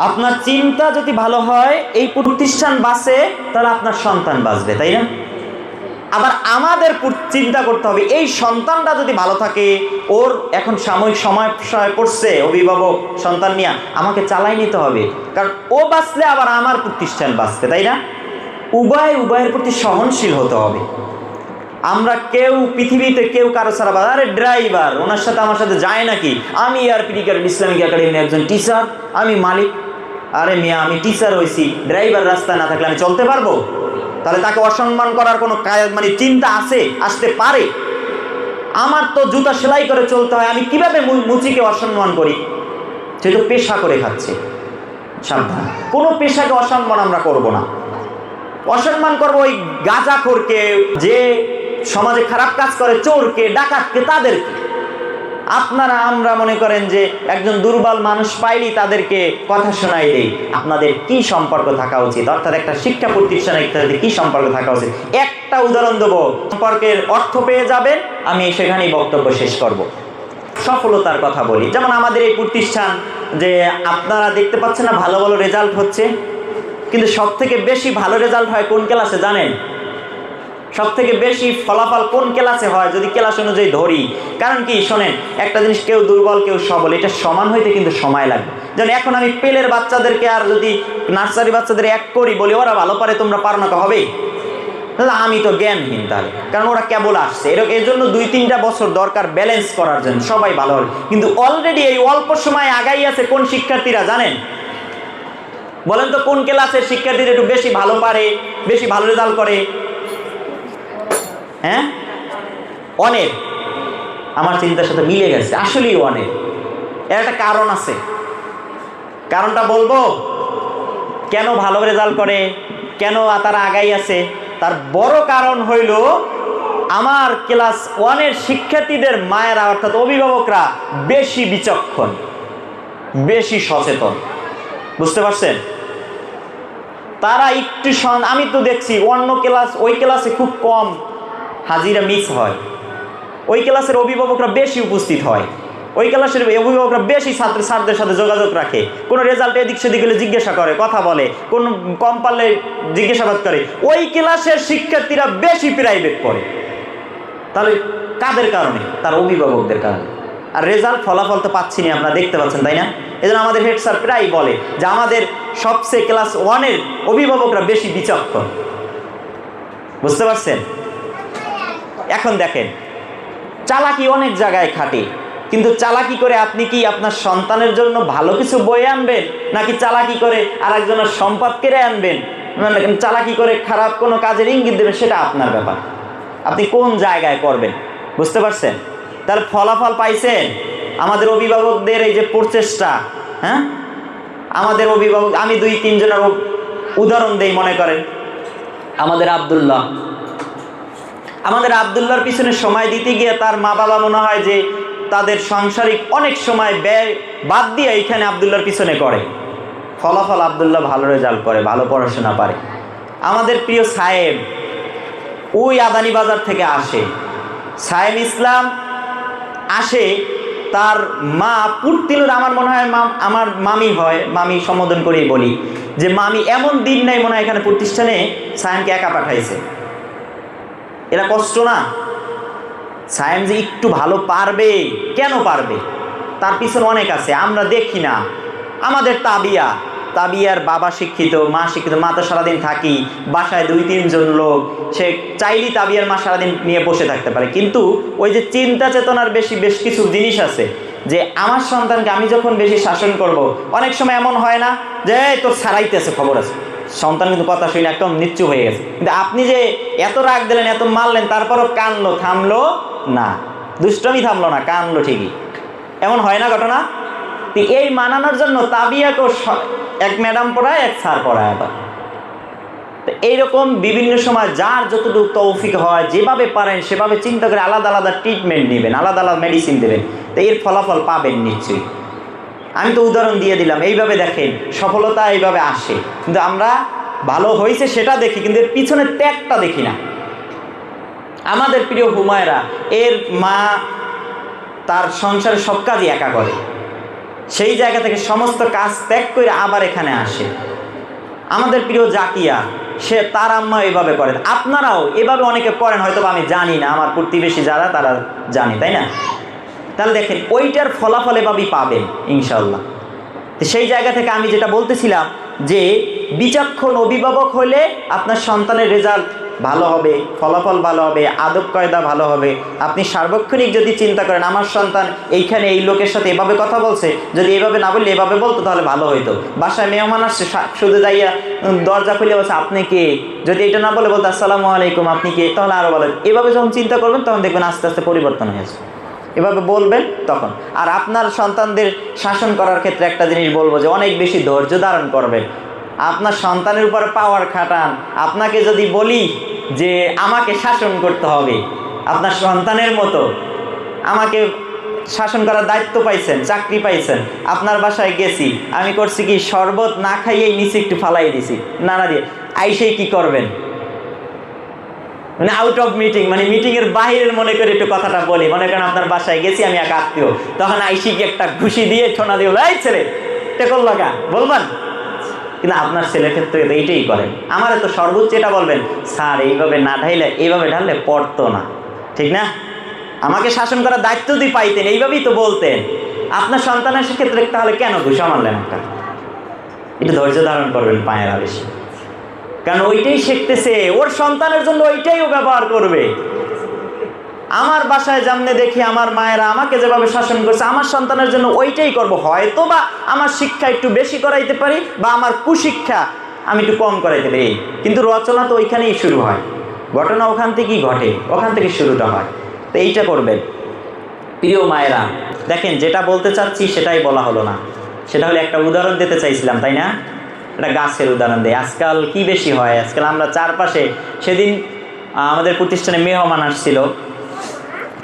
আপনার চিন্তা যদি ভালো হয়, এই প্রতিষ্ঠান বাঁচে, তাহলে আপনার সন্তান বাঁচবে, তাই না? আবার আমাদের চিন্তা করতে হবে এই সন্তানটা যদি ভালো থাকে, ওর এখন সাময়িক সমস্যায় পড়ছে, অভিভাবক সন্তান নিয়ে আমাকে চালাই নিতে হবে, কারণ ও বাঁচলে আবার আমার প্রতিষ্ঠান বাঁচবে, তাই না? উভয়ের প্রতি সহনশীল হতে হবে। আমরা কেউ পৃথিবীতে কেউ কারো ছাড়া বাদ, আরে ড্রাইভার ওনার সাথে আমার সাথে যায় নাকি, আমি আর ক্রিকেট ইসলামিক একাডেমির একজন টিচার, আমি মালিক। আরে মিয়া, আমি টিচার হয়েছি, ড্রাইভার রাস্তায় না থাকলে আমি চলতে পারবো? তাহলে তাকে অসম্মান করার কোনো মানে চিন্তা আসতে পারে? আমার তো জুতা সেলাই করে চলতে হয়, আমি কিভাবে মুচিকে অসম্মান করি? সে তো পেশা করে খাচ্ছে। সাবধান, কোনো পেশাকে অসম্মান আমরা করব না। অসম্মান করবো ওই গাঁজাখোরকে, যে সমাজে খারাপ কাজ করে, চোরকে, ডাকাতকে, তাদেরকে। আপনারা আমরা মনে করেন যে একজন দুর্বল মানুষ পাইলেই তাদেরকে কথা শোনাই দেই। আপনাদের কি সম্পর্ক থাকা উচিত, অর্থাৎ একটা শিক্ষা প্রতিষ্ঠানে কি সম্পর্ক থাকা উচিত? একটা উদাহরণ দেবো, সম্পর্কের অর্থ পেয়ে যাবেন, আমি সেখানেই বক্তব্য শেষ করব। সফলতার কথা বলি, যেমন আমাদের এই প্রতিষ্ঠান, যে আপনারা দেখতে পাচ্ছেন না ভালো ভালো রেজাল্ট হচ্ছে, কিন্তু সব থেকে বেশি ভালো রেজাল্ট হয় কোন ক্লাসে জানেন? সব থেকে বেশি ফলাফল কোন ক্লাসে হয় যদি ক্লাস অনুযায়ী ধরি? কারণ কি শোনেন, একটা জিনিস, কেউ দুর্বল কেউ সবল, এটা সমান হইতে কিন্তু সময় লাগবে। যেমন এখন আমি পেলের বাচ্চাদেরকে আর যদি নার্সারি বাচ্চাদের এক করি, বলি ওরা ভালো পারে তোমরা পারো না, হবে? তাহলে আমি তো জ্ঞানহীন, তাহলে কারণ ওরা কেবল আসছে। এর জন্য 2-3টা বছর দরকার ব্যালেন্স করার জন্য, সবাই ভালো হবে। কিন্তু অলরেডি এই অল্প সময় আগাই আছে কোন শিক্ষার্থীরা জানেন? বলেন তো, কোন ক্লাসের শিক্ষার্থীরা একটু বেশি ভালো পারে, বেশি ভালো রেজাল্ট করে? হ্যাঁ, অনেক। আমার চিন্তার সাথে মিলে গেছে, আসলেই অনেক। এর একটা কারণ আছে, কারণটা বলবো কেন ভালো রেজাল্ট করে, কেন তারা আগাই আছে। তার বড় কারণ হইল আমার ক্লাস 1-এর শিক্ষার্থীদের মায়েরা, অর্থাৎ অভিভাবকরা বেশি বিচক্ষণ, বেশি সচেতন। বুঝতে পারছেন? তারা একটু, আমি তো দেখছি অন্য ক্লাস, ওই ক্লাসে খুব কম হাজিরা মিস হয়, ওই ক্লাসের অভিভাবকরা বেশি উপস্থিত হয়, ওই ক্লাসের অভিভাবকরা বেশি ছাত্রদের সাথে যোগাযোগ রাখে, কোনো রেজাল্ট এদিক সেদিক হলে জিজ্ঞাসা করে, কথা বলে, কোন কম পারলে জিজ্ঞাসাবাদ করে। ওই ক্লাসের শিক্ষার্থীরা বেশি প্রাইভেট পড়ে। তাহলে কাদের কারণে? তার অভিভাবকদের কারণে। আর রেজাল্ট, ফলাফল তো পাচ্ছি না, আপনারা দেখতে পাচ্ছেন, তাই না? এই জন্য আমাদের হেড স্যার প্রায় বলে যে আমাদের সবচেয়ে ক্লাস 1-এর অভিভাবকরা বেশি বিচক্ষণ। বুঝতে পারছেন? এখন দেখেন, চালাকি অনেক জায়গায় খাটে, কিন্তু চালাকি করে আপনি কি আপনার সন্তানের জন্য ভালো কিছু বয়ে আনবেন, নাকি চালাকি করে আর একজনের সম্পদ কেড়ে আনবেন, চালাকি করে খারাপ কোনো কাজের ইঙ্গিত দেবেন, সেটা আপনার ব্যাপার। আপনি কোন জায়গায় করবেন, বুঝতে পারছেন? তার ফলাফল পাইছেন আমাদের অভিভাবকদের এই যে প্রচেষ্টা। হ্যাঁ, আমাদের অভিভাবক, আমি 2-3 জনের উদাহরণ দেই। মনে করেন আমাদের আব্দুল্লাহর পিছনে সময় দিতে গিয়ে তার মা বাবা মনে হয় যে তাদের সাংসারিক অনেক সময় ব্যয় বাদ দিয়ে এখানে আব্দুল্লাহর পিছনে করে। ফলাফল আব্দুল্লাহ ভালো রেজাল্ট করে, ভালো পড়াশোনা পারে। আমাদের প্রিয় সাহেব, ওই আদানি বাজার থেকে আসে, সাহেব ইসলাম আসে, তার মা পুরতিনুর, আমার মনে হয় আমার মামি হয়, মামি সম্বোধন করেই বলি যে মামি এমন দিন নাই মনে হয় এখানে প্রতিষ্ঠানে সায়েমকে একা পাঠাইছে। এরা কষ্ট না? সায়েম যে একটু ভালো পারবে, কেন পারবে? তার পিছনে অনেক আছে, আমরা দেখি না। আমাদের তাবিয়ার বাবা শিক্ষিত, মা শিক্ষিত, মা তো সারাদিন থাকি, বাসায় 2-3 জন লোক, সে চাইলেই তাবিয়ার মা সারাদিন নিয়ে বসে থাকতে পারে। কিন্তু ওই যে চিন্তা চেতনার বেশ কিছু জিনিস আছে, যে আমার সন্তানকে আমি যখন বেশি শাসন করব, অনেক সময় এমন হয় না যে তোর ছাড়াইতেছে, খবর আছে, সন্তান কিন্তু কথা শুনে একদম নিচ্ছু হয়ে গেছে, কিন্তু আপনি যে এত রাগ দিলেন, এত মারলেন, তারপরও কানলো, থামলো না, দুষ্টমি থামলো না, কানলো ঠিকই। এমন হয় না ঘটনা? এই মানানোর জন্য তাবিয়াকেও এক ম্যাডাম পড়ায়, এক স্যার পড়ায়। আবার তো এইরকম বিভিন্ন সময় যার যতটুকু তৌফিক হয়, যেভাবে পারেন সেভাবে চিন্তা করে আলাদা আলাদা ট্রিটমেন্ট নেবেন, আলাদা আলাদা মেডিসিন দেবেন, তো এর ফলাফল পাবেন নিশ্চয়ই। আমি তো উদাহরণ দিয়ে দিলাম। এইভাবে দেখেন, সফলতা এইভাবে আসে, কিন্তু আমরা ভালো হয়েছে সেটা দেখি, কিন্তু এর পিছনে ত্যাগটা দেখি না। আমাদের প্রিয় হুমায়রা, এর মা তার সংসারের সব কাজই একা করে, সেই জায়গা থেকে সমস্ত কাজ ত্যাগ করে আবার এখানে আসে। আমাদের প্রিয় জাকিয়া, সে তার আম্মা এইভাবে করেন। আপনারাও এভাবে অনেকে করেন, হয়তো আমি জানি না, আমার প্রতিবেশী যারা তারা জানে, তাই না? তাহলে দেখেন, ওইটার ফলাফল এভাবেই পাবেন ইনশাল্লাহ। তো সেই জায়গা থেকে আমি যেটা বলতেছিলাম, যে বিচক্ষণ অভিভাবক হলে আপনার সন্তানের রেজাল্ট ভালো হবে, ফলাফল ভালো হবে, আদব কায়দা ভালো হবে। আপনি সার্বক্ষণিক যদি চিন্তা করেন আমার সন্তান এইখানে এই লোকের সাথে এভাবে কথা বলছে, যদি এভাবে না বললে এভাবে বলতো তাহলে ভালো হইতো। বাসায় মেহমান আসছে, শুধু যাইয়া দরজা খুলে বলছে আপনি কে, যদি এটা না বলে বলতো আসসালামু আলাইকুম আপনি কে, তাহলে আরও ভালো। এভাবে যখন চিন্তা করবেন তখন দেখবেন আস্তে আস্তে পরিবর্তন হয়েছে। এভাবে বলবেন তখন। আর আপনার সন্তানদের শাসন করার ক্ষেত্রে একটা জিনিস বলবো যে অনেক বেশি ধৈর্য ধারণ করবেন। আপনার সন্তানের উপর পাওয়ার খাটান। আপনাকে যদি বলি যে আমাকে শাসন করতে হবে, আপনার সন্তানের মতো আমাকে শাসন করার দায়িত্ব পাইছেন, চাকরি পাইছেন, আপনার বাসায় গেছি, আমি করছি কি শরবত না খাইয়েই নিচে একটু ফালাই দিছি নানা দিয়ে, আইসেই কি করবেন, মানে আউট অফ মিটিং, মানে মিটিংয়ের বাহিরের মনে করে একটু কথাটা বলি। মনে করেন আপনার বাসায় গেছি আমি এক আত্মীয়, তখন আইসিকে একটা ঘুষি দিয়ে ঠোনা দিয়ে এই ছেলে টেকল লাগা বলবেন, কিন্তু আপনার ছেলের ক্ষেত্রে তো এইটাই করেন। আমার তো সর্বোচ্চ এটা বলবেন স্যার এইভাবে না ঢাইলে, এইভাবে ঢাললে পড়তো না, ঠিক না? আমাকে শাসন করার দায়িত্ব দিয়ে পাইতেন, এইভাবেই তো বলতেন। আপনার সন্তানের ক্ষেত্রে তাহলে কেন ঘুষা মারলেন একটা? একটু ধৈর্য ধারণ করবেন পায়ের বেশি, কারণ ওইটাই শিখতেছে, ওর সন্তানের জন্য ওইটাই ও ব্যবহার করবে। আমার বাসায় যেমনে দেখি আমার মায়েরা আমাকে যেভাবে শাসন করছে, আমার সন্তানের জন্য ওইটাই করব। হয়তো বা আমার শিক্ষা একটু বেশি করাইতে পারি, বা আমার কুশিক্ষা আমি একটু কম করাইতে পারি, কিন্তু রচনা তো ওইখানেই শুরু হয়, ঘটনা ওখান থেকেই ঘটে, ওখান থেকে শুরুটা হয়। তো এইটা করবেন। প্রিয় মায়েরা, দেখেন যেটা বলতে চাচ্ছি সেটাই বলা হলো না, সেটা হলো একটা উদাহরণ দিতে চাইছিলাম, তাই না? একটা গাছের উদাহরণ দেয়। আজকাল কি বেশি হয়, আজকাল আমরা চারপাশে, সেদিন আমাদের প্রতিষ্ঠানে মেহমান আসছিল,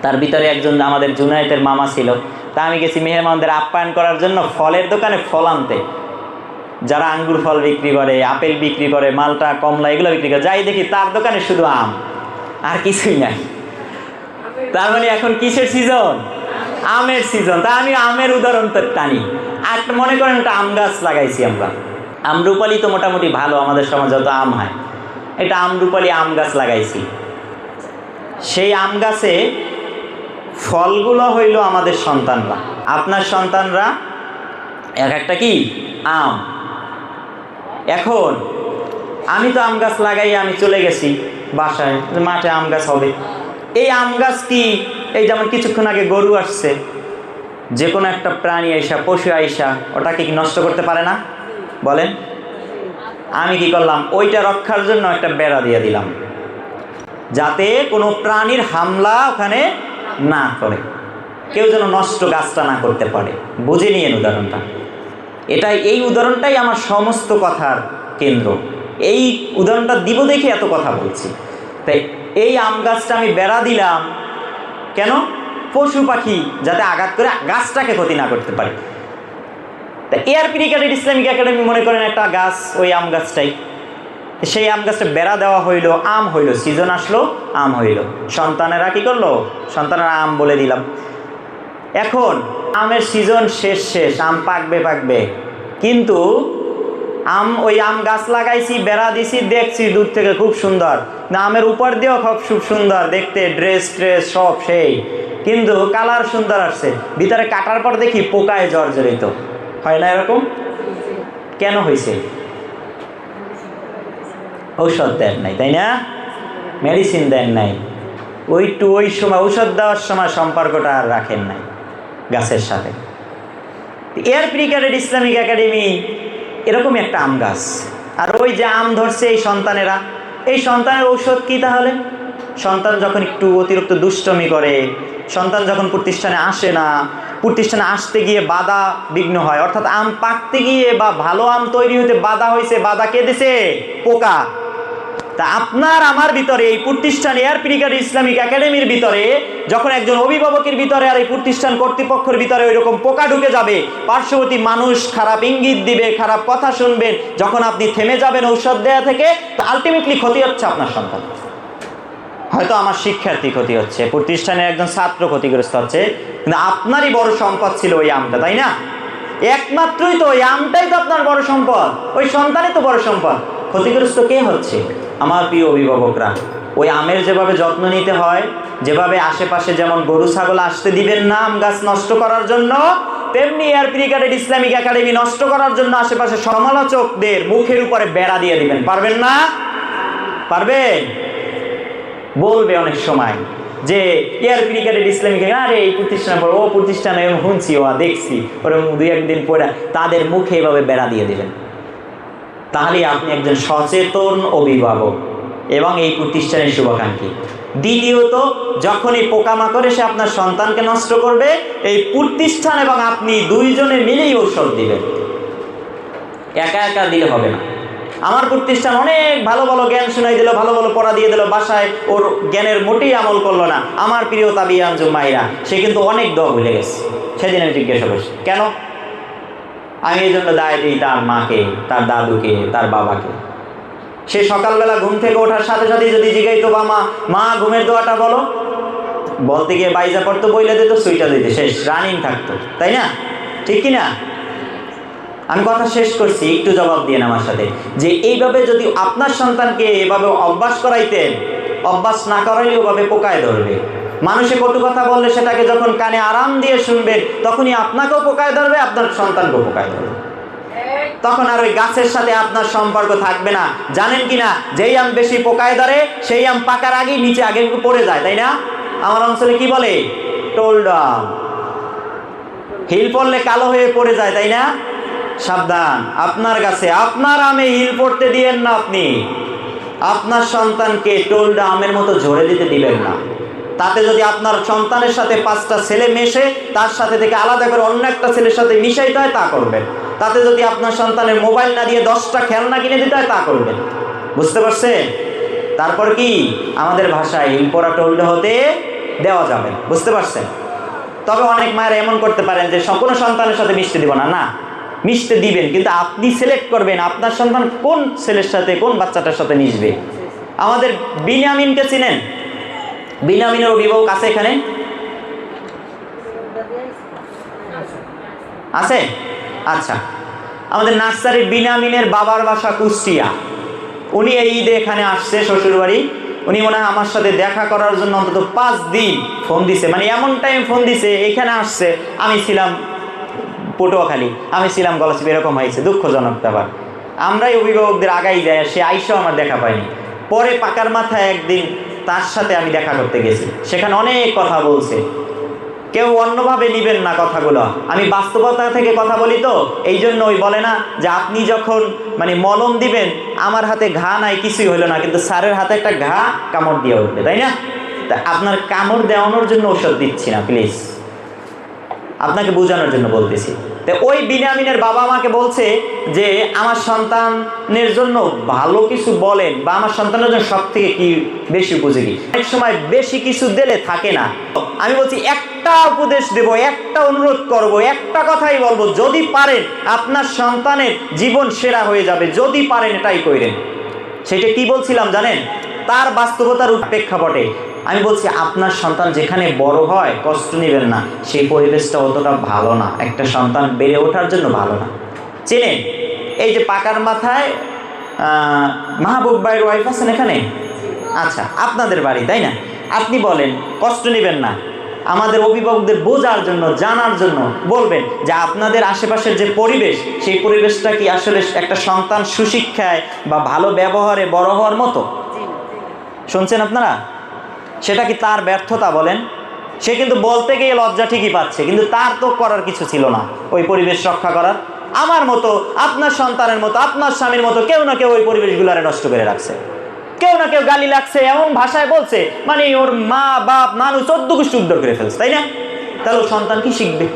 তার ভিতরে একজন আমাদের জুনায়েতের মামা ছিল। তা আমি গেছি মেহমানদের আপ্যায়ন করার জন্য ফলের দোকানে ফল আনতে, যারা আঙ্গুর ফল বিক্রি করে, আপেল বিক্রি করে, মালটা কমলা এগুলো বিক্রি করে, যাই দেখি তার দোকানে শুধু আম আর কিছুই নাই। তার মানে এখন কিসের সিজন? আমের সিজন। তা আমি আমের উদাহরণ তো টানি। আর মনে করেন একটা আম গাছ লাগাইছি আমরা, আমরুপালি তো মোটামুটি ভালো, আমাদের সমাজে যত আম হয়, এটা আমরুপালি আম গাছ লাগাইছি। সেই আম গাছে ফলগুলো হইল আমাদের সন্তানরা, আপনার সন্তানরা এক একটা কি আম। এখন আমি তো আম গাছ লাগাই আমি চলে গেছি বাসায়, মাঠে আম গাছ হবে। এই আম গাছ কি, এই যেমন কিছুক্ষণ আগে গরু আসছে, যে কোনো একটা প্রাণী আইসা, পশু আইসা ওটাকে কি নষ্ট করতে পারে না? বলেন। আমি কি করলাম, ওইটা রক্ষার জন্য একটা বেড়া দিয়ে দিলাম, যাতে কোনো প্রাণীর হামলা ওখানে না করে, কেউ যেন নষ্ট গাছটা না করতে পারে। বুঝে নিয়েন উদাহরণটা। এই উদাহরণটাই আমার সমস্ত কথার কেন্দ্র। এই উদাহরণটা দিব দেখে এত কথা বলছি। তাই এই আম গাছটা আমি বেড়া দিলাম কেন? পশু পাখি যাতে আঘাত করে গাছটাকে ক্ষতি না করতে পারে। তা এআরপি ক্যাডেট ইসলামিক একাডেমি মনে করেন একটা গাছ, ওই আম গাছটাই, সেই আম গাছটা বেড়া দেওয়া হইলো, আম হইলো, সিজন আসলো, আম হইলো। সন্তানেরা কি করলো? সন্তানেরা আম বলে দিলাম। এখন আমের সিজন শেষ, আম পাকবে, কিন্তু ওই আম গাছ লাগাইছি, বেড়া দিছি, দেখছি দূর থেকে খুব সুন্দর, না আমের উপর দিয়েও খুব সুন্দর দেখতে, ড্রেস সব সেই, কিন্তু কালার সুন্দর আসছে, ভিতরে কাটার পর দেখি পোকায় জর্জরিত। হয় না এরকম? কেন হয়েছে? ঔষধ দেন নাই, তাই না? মেডিসিন দেন নাই, ওই সময় ঔষধ দেওয়ার সময় সম্পর্কটা আর রাখেন নাই গাছের সাথে। এআরপি ক্যাডেট ইসলামিক একাডেমি এরকমই একটা আম গাছ। আর ওই যে আম ধরছে এই সন্তানেরা, এই সন্তানের ঔষধ কি তাহলে? সন্তান যখন একটু অতিরিক্ত দুষ্টমি করে, সন্তান যখন প্রতিষ্ঠানে আসে না, প্রতিষ্ঠানে আসতে গিয়ে বাধা বিঘ্ন হয়, অর্থাৎ আম পাকতে গিয়ে বা ভালো আম তৈরি হতে বাধা হয়েছে, বাধা কে দিছে? পোকা। তা আপনার আমার ভিতরে, এই প্রতিষ্ঠান এআরপি ক্যাডেট ইসলামিক একাডেমির ভিতরে যখন একজন অভিভাবকের ভিতরে আর এই প্রতিষ্ঠান কর্তৃপক্ষের ভিতরে ওই রকম পোকা ঢুকে যাবে, পার্শ্ববর্তী মানুষ খারাপ ইঙ্গিত দিবে, খারাপ কথা শুনবেন, যখন আপনি থেমে যাবেন ঔষধ দেয়া থেকে, তা আলটিমেটলি ক্ষতি হচ্ছে আপনার সন্তান। হয়তো আমার শিক্ষার্থী ক্ষতি হচ্ছে, প্রতিষ্ঠানের একজন ছাত্র ক্ষতিগ্রস্ত হচ্ছে, কিন্তু আপনারই বড় সম্পদ ছিল ওই আমটা, তাই না? একমাত্রই তো ওই আমটাই তো আপনার বড় সম্পদ, ওই সন্তানই তো বড় সম্পদ। ক্ষতিগ্রস্ত কে হচ্ছে? আমার প্রিয় অভিভাবকরা। ওই আমের যেভাবে যত্ন নিতে হয়, যেভাবে আশেপাশে যেমন গরু ছাগল আসতে দিবেন না আম গাছ নষ্ট করার জন্য, তেমনি এআরপি ক্যাডেট ইসলামিক একাডেমি নষ্ট করার জন্য আশেপাশে সমালোচকদের মুখের উপরে বেড়া দিয়ে দিবেন। পারবেন না? পারবেন? বলবে অনেক সময় যে এয়ার ক্রিকেটের ইসলামিক, আরে এই প্রতিষ্ঠানে পড়ো, ও প্রতিষ্ঠানে শুনছি, ও দেখছি, ওরকম দুই একদিন পরে তাদের মুখে এভাবে বেড়া দিয়ে দেবেন। তাহলে আপনি একজন সচেতন অভিভাবক এবং এই প্রতিষ্ঠানের শুভাকাঙ্ক্ষী। দ্বিতীয়ত, যখনই পোকামাকড় এসে আপনার সন্তানকে নষ্ট করবে, এই প্রতিষ্ঠান এবং আপনি দুইজনে মিলেই ঔষধ দিবেন, একা একা দিলে হবে না। আমার প্রতিষ্ঠান অনেক ভালো ভালো জ্ঞান শোনাই দিল, ভালো ভালো পড়া দিয়ে দিল, বাসায় ওর জ্ঞানের মোটেই আমল করলো না। আমার প্রিয় তাবিয়া আঞ্জুম মাহিরা, সে কিন্তু অনেক দোয়া ভুলে গেছে। সেদিন আমি জিজ্ঞাসা করছি কেন, আমি এই জন্য দায় দিই তার মাকে, তার দাদুকে, তার বাবাকে। সে সকালবেলা ঘুম থেকে ওঠার সাথে সাথে যদি জিগাইতো বাবা মা ঘুমের দোয়াটা বলো, বলতে গিয়ে বাইজা পড়তো, বইলে দিত, সুইটা দিতে, শেষ, রানিং থাকতো, তাই না? ঠিক কিনা? আমি কথা শেষ করছি, একটু জবাব দিয়ে আমার সাথে, যে এইভাবে যদি আপনার সন্তানকে এভাবে অভ্যাস করাইতেন, অভ্যাস না করাইলে ওভাবে পোকায় ধরবে। মানুষে কটু কথা বললে সেটাকে যখন কানে আরাম দিয়ে শুনবেন, তখনই আপনাকেও পোকায় ধরবে, আপনার সন্তানকেও পোকায় ধরবে। তখন আর ওই গাছের সাথে আপনার সম্পর্ক থাকবে না। জানেন কিনা, যেই আম বেশি পোকায় ধরে সেই আম পাকার আগেই নিচে আগে পড়ে যায়, তাই না? আমার অঞ্চলে কি বলে, টোল্ড আম, হিল পড়লে কালো হয়ে পড়ে যায়, তাই না? সাবধান, আপনার গাছে আপনার আমে হিল পড়তে দিবেন না। আপনি আপনার সন্তানকে টোল্ড আমের মতো ঝরে দিতে দিবেন না। তাতে যদি আপনার সন্তানের সাথে 5টা ছেলে মেশে, তার সাথে থেকে আলাদা করে অন্য একটা ছেলের সাথে মিশাইতে হয়, তা করবেন। তাতে যদি আপনার সন্তানের মোবাইল না দিয়ে 10টা খেলনা কিনে দিতে হয়, তা করবেন। বুঝতে পারছেন? তারপর কি আমাদের ভাষায় হিল পড়া টোল্ড হতে দেওয়া যাবে, বুঝতে পারছেন? তবে অনেক মায়েরা এমন করতে পারেন যে কোনো সন্তানের সাথে মিশতে দিব না, না, মিশতে দিবেন, কিন্তু আপনি সিলেক্ট করবেন আপনার সন্তান কোন ছেলের সাথে, কোন বাচ্চাটার সাথে মিশবে। আমাদের বিনিয়ামিনকে চিনেন? বিনিয়ামিনের অভিভাবক আছে এখানে? আছে? আচ্ছা, আমাদের নার্সারির বিনিয়ামিনের বাবার বাসা কুষ্টিয়া। উনি এই ঈদে এখানে আসছে শ্বশুরবাড়ি। উনি মনে হয় আমার সাথে দেখা করার জন্য অন্তত 5 দিন ফোন দিছে, মানে এমন টাইম ফোন দিছে, এখানে আসছে, আমি ছিলাম পটুয়াখালী, আমি ছিলাম গলাচিপা, এরকম হয়েছে। দুঃখজনক ব্যাপার, আমরাই অভিভাবকদের আগাই যায়, সে আইসাও আমার দেখা পায়নি। পরে পাকার মাথায় একদিন তার সাথে আমি দেখা করতে গেছি, সেখানে অনেক কথা বলছে। কেউ অন্যভাবে নিবেন না কথাগুলো, আমি বাস্তবতা থেকে কথা বলি, তো এই জন্য ওই বলে না যে আপনি যখন মানে মলম দিবেন, আমার হাতে ঘা নাই, কিছুই হলো না, কিন্তু স্যারের হাতে একটা ঘা কামড় দিয়ে উঠবে, তাই না? তা আপনার কামড় দেওয়ানোর জন্য ওষুধ দিচ্ছি না, প্লিজ, আপনাকে বোঝানোর জন্য বলতেছি। তো ওই বিনিয়ামিনের বাবা আমাকে বলছে যে আমার সন্তানের জন্য ভালো কিছু বলেন, বা আমার সন্তানের জন্য সব থেকে কি বেশি উপযোগী। অনেক সময় বেশি কিছু দিলে থাকে না। আমি বলছি একটা উপদেশ দেব, একটা অনুরোধ করব, একটা কথাই বলবো, যদি পারেন আপনার সন্তানের জীবন সেরা হয়ে যাবে, যদি পারেন এটাই করেন। সেটা কি বলছিলাম জানেন? তার বাস্তবতার প্রেক্ষাপটে আমি বলছি, আপনার সন্তান যেখানে বড় হয়, কষ্ট নেবেন না, সেই পরিবেশটা অতটা ভালো না, একটা সন্তান বেড়ে ওঠার জন্য ভালো না। চেনেন এই যে পাকার মাথায় মাহবুব ভাইয়ের ওয়াইফ আছেন এখানে? আচ্ছা, আপনাদের বাড়ি, তাই না? আপনি বলেন, কষ্ট নেবেন না, আমাদের অভিভাবকদের বোঝার জন্য, জানার জন্য বলবেন যে আপনাদের আশেপাশের যে পরিবেশ, সেই পরিবেশটা কি আসলে একটা সন্তান সুশিক্ষায় বা ভালো ব্যবহারে বড় হওয়ার মতো? শুনছেন আপনারা? সেটা কি তার ব্যর্থতা বলেন? সে কিন্তু বলতে গিয়ে লজ্জা ঠিকই পাচ্ছে, কিন্তু তার তো করার কিছু ছিল না ওই পরিবেশ রক্ষা করার। আমার মতো, আপনার সন্তানের মতো, আপনার স্বামীর মতো কেউ না কেউ ওই পরিবেশগুলোরে নষ্ট করে রাখছে, কেউ না কেউ গালি লাগছে, এমন ভাষায় বলছে, মানে ওর মা বাপ নানু 14 গোষ্ঠী উদ্ধার করে ফেলছে, তাই না? তাহলে ওর সন্তান কি শিখবে?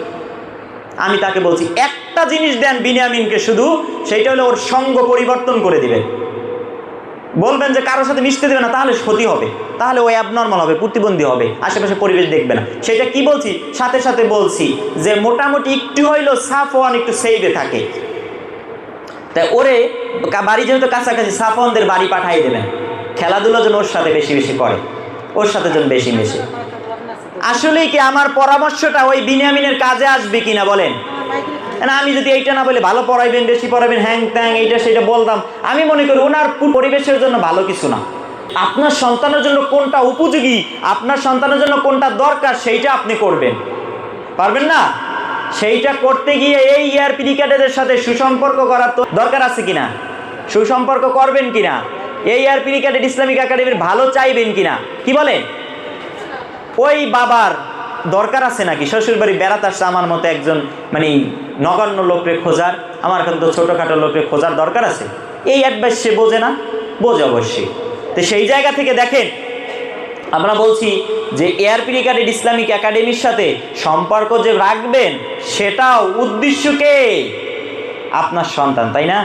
আমি তাকে বলছি একটা জিনিস দেন বিনিয়ামিনকে শুধু, সেইটা হলো ওর সঙ্গ পরিবর্তন করে দিবেন। বলবেন যে কারোর সাথে মিশতে দেবে না, তাহলে ক্ষতি হবে, তাহলে ওই অ্যাবনর্মাল হবে, প্রতিবন্ধী হবে, আশেপাশে পরিবেশ দেখবে না। সেটা কি বলছি, সাথে সাথে বলছি যে মোটামুটি একটু হইলেও সাফওয়ান একটু সেইভে থাকে, তাই ওরে বাড়ি যেহেতু কাছাকাছি, সাফওয়ানদের বাড়ি পাঠাই দেবেন, খেলাধুলা যেন ওর সাথে বেশি বেশি করে, ওর সাথে যেন বেশি মেশে। আসলেই কি আমার পরামর্শটা ওই বিনিয়ামিনের কাজে আসবে কিনা বলেন? না, আমি যদি এইটা না বলে ভালো পড়াইবেন, বেশি পড়াইবেন, হ্যাং ত্যাং এইটা সেটা বলতাম, আমি মনে করি ওনার পরিবেশের জন্য ভালো কিছু না। আপনার সন্তানের জন্য কোনটা উপযোগী, আপনার সন্তানের জন্য কোনটা দরকার, সেইটা আপনি করবেন, পারবেন না? সেইটা করতে গিয়ে এই এয়ার ক্রিকেটারদের সাথে সুসম্পর্ক করার তো দরকার আছে কিনা? সুসম্পর্ক করবেন কিনা? এই ARP ক্যাডেট ইসলামিক একাডেমির ভালো চাইবেন কিনা? কি বলেন? ওই বাবার দরকার আছে নাকি শ্বশুর বাড়ি বেড়াতে আসছে আমার মতো একজন মানে নগণ্য লোককে খোঁজার, আমার কিন্তু ছোটোখাটো লোককে খোঁজার দরকার আছে? এই অ্যাডভাইস সে বোঝে না? বোঝে অবশ্যই। তো সেই জায়গা থেকে দেখেন, আমরা বলছি যে ARP ক্যাডেট ইসলামিক একাডেমির সাথে সম্পর্ক যে রাখবেন, সেটাও উদ্দেশ্যকে আপনার সন্তান, তাই না?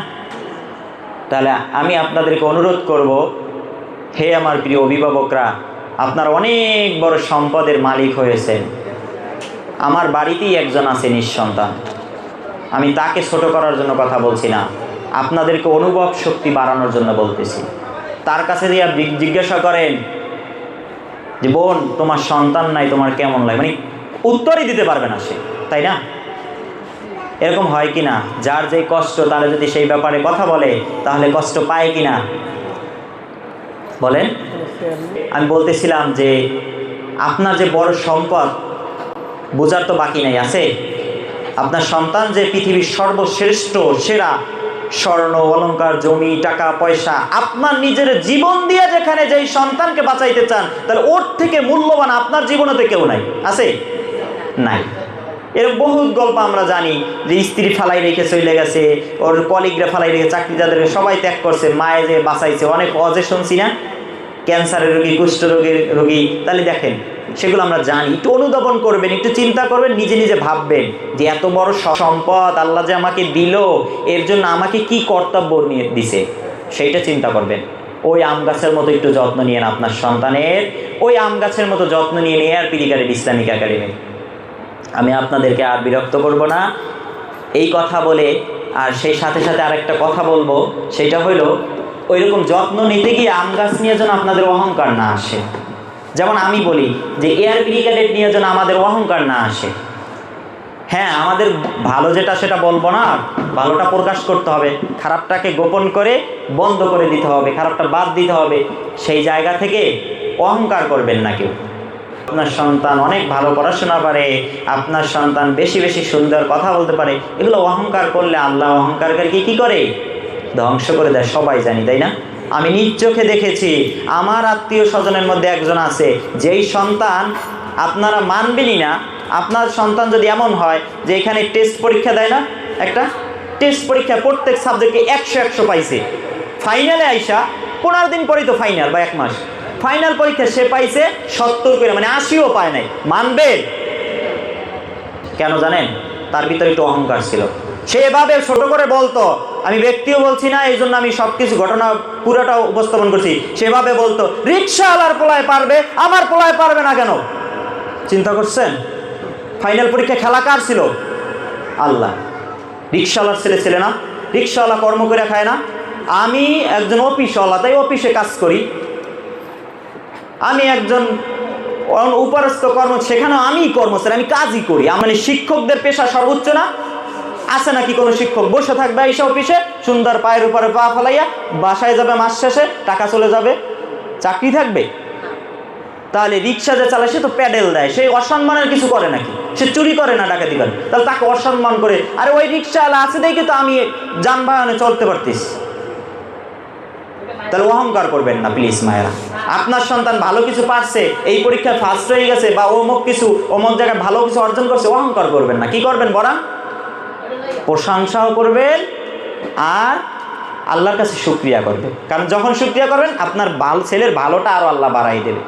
তাহলে আমি আপনাদেরকে অনুরোধ করব, হে আমার প্রিয় অভিভাবকরা, আপনার অনেক বড় সম্পদের মালিক হয়েছেন। আমার বাড়িতেই একজন আছে নিঃসন্তান, আমি তাকে ছোট করার জন্য কথা বলছি না, আপনাদেরকে অনুভব শক্তি বাড়ানোর জন্য বলতেছি। তার কাছে দিয়ে জিজ্ঞাসা করেন যে বোন, তোমার সন্তান নাই, তোমার কেমন লাগে? মানে উত্তরই দিতে পারবে না সে, তাই না? এরকম হয় কি না? যার যেই কষ্ট, তাহলে যদি সেই ব্যাপারে কথা বলে তাহলে কষ্ট পায় কি না বলেন? আমি বলতেছিলাম যে আপনার যে বড় সম্পদ বোঝার তো বাকি নাই, আছে? আপনার সন্তান যে পৃথিবীর সর্বশ্রেষ্ঠ সেরা স্বর্ণ অলংকার জমি টাকা পয়সা, আপনার নিজের জীবন দিয়ে যেখানে যেই সন্তানকে বাঁচাইতে চান, তাহলে ওর থেকে মূল্যবান আপনার জীবনে তো কেউ নাই, আছে? নাই। এরকম বহুত গল্প আমরা জানি যে স্ত্রী ফালাই রেখে চলে গেছে, ওর কলিগরা ফালাই রেখে, চাকরি যাদের সবাই ত্যাগ করছে, মায়ে যে বাঁচাইছে। অনেক অজে শুনছি না, ক্যান্সারের রোগী, কুষ্ঠ রোগের রোগী। তাহলে দেখেন, সেগুলো আমরা জানি। একটু অনুধাবন করবেন, একটু চিন্তা করবেন, নিজে নিজে ভাববেন যে এত বড় সম্পদ আল্লাহ যে আমাকে দিল, এর জন্য আমাকে কি কর্তব্য নিয়ে দিছে, সেইটা চিন্তা করবেন। ওই আম গাছের মতো একটু যত্ন নিয়েন আপনার সন্তানের, ওই আম গাছের মতো যত্ন নিয়ে ARP ক্যাডেট ইসলামিক একাডেমি। আমি আপনাদেরকে আর বিরক্ত করব না এই কথা বলে। আর সেই সাথে সাথে আরেকটা কথা বলবো, সেটা হইল ওই রকম যত্ন নিতে গিয়ে আম গাছ নিয়ে যেন আপনাদের অহংকার না আসে। যেমন আমি বলি যে ARP ক্যাডেট নিয়ে যেন আমাদের অহংকার না আসে। হ্যাঁ, আমাদের ভালো যেটা সেটা বলবো না, ভালোটা প্রকাশ করতে হবে, খারাপটাকে গোপন করে বন্ধ করে দিতে হবে, খারাপটা বাদ দিতে হবে। সেই জায়গা থেকে অহংকার করবেন না কেউ। আপনার সন্তান অনেক ভালো পড়াশোনা পারে, আপনার সন্তান বেশি বেশি সুন্দর কথা বলতে পারে, এগুলো অহংকার করলে আল্লাহ অহংকারীকে কি করে? ধ্বংস করে দেয়, সবাই জানি, তাই না? আমি নিজ চোখে দেখেছি, আমার আত্মীয় স্বজনের মধ্যে একজন আছে, যেই সন্তান আপনারা মানবেনই না। আপনার সন্তান যদি এমন হয় যে এখানে টেস্ট পরীক্ষা দেয় না, একটা টেস্ট পরীক্ষা প্রত্যেক সাবজেক্টে 100 পাইছে, ফাইনালে আইসা 15 দিন পরেই তো ফাইনাল বা 1 মাস, ফাইনাল পরীক্ষা সে পাইছে 70 করে, মানে 80ও পায় নাই। মানবেন? কেন জানেন? তার ভিতরে একটু অহংকার ছিল। সে এভাবে ছোট করে বলতো, আমি ব্যক্তিও বলছি না, এই জন্য আমি সবকিছু ঘটনা পুরোটা উপস্থাপন করছি। সেভাবে বলতো, রিক্সাওয়ালার পোলায় পারবে, আমার পোলায় পারবে না কেন? চিন্তা করছেন? ফাইনাল পরীক্ষা খেলা কার ছিল? আল্লাহ। রিক্সাওয়ালার ছেলে ছিল না? রিক্সাওয়ালা কর্ম করে খায় না? আমি একজন অফিসওয়ালা, তাই অফিসে কাজ করি। আমি একজন উপরস্থ কর্ম, সেখানেও আমি কর্মচারী, আমি কাজই করি। মানে শিক্ষকদের পেশা সর্বোচ্চ না? আছে নাকি কোনো শিক্ষক বসে থাকবে এইসব অফিসে, সুন্দর পায়ের উপরে পা ফেলাইয়া বাসায় যাবে, মাস শেষে টাকা চলে যাবে, চাকরি থাকবে? তাহলে রিক্সা যে চালায় সে তো প্যাডেল দেয়, সে অসম্মানের কিছু করে নাকি? সে চুরি করে না, ডাকাতি করে, তাহলে তাকে অসম্মান করে? আরে ওই রিক্সাওয়ালা আছে দেখে তো আমি যানবাহনে চলতে পারতেছি। তাহলে অহংকার করবেন না প্লিজ মায়েরা। আপনার সন্তান ভালো কিছু পারছে, এই পরীক্ষায় ফার্স্ট হয়ে গেছে, বা অমুক কিছু অমুক জায়গায় ভালো কিছু অর্জন করছে, অহংকার করবেন না। কি করবেন? বরং প্রশংসাও করবেন আর আল্লাহর কাছে শুকরিয়া করবেন। কারণ যখন শুকরিয়া করবেন, আপনার ছেলের ভালোটা আরো আল্লাহ বাড়াই দেবে।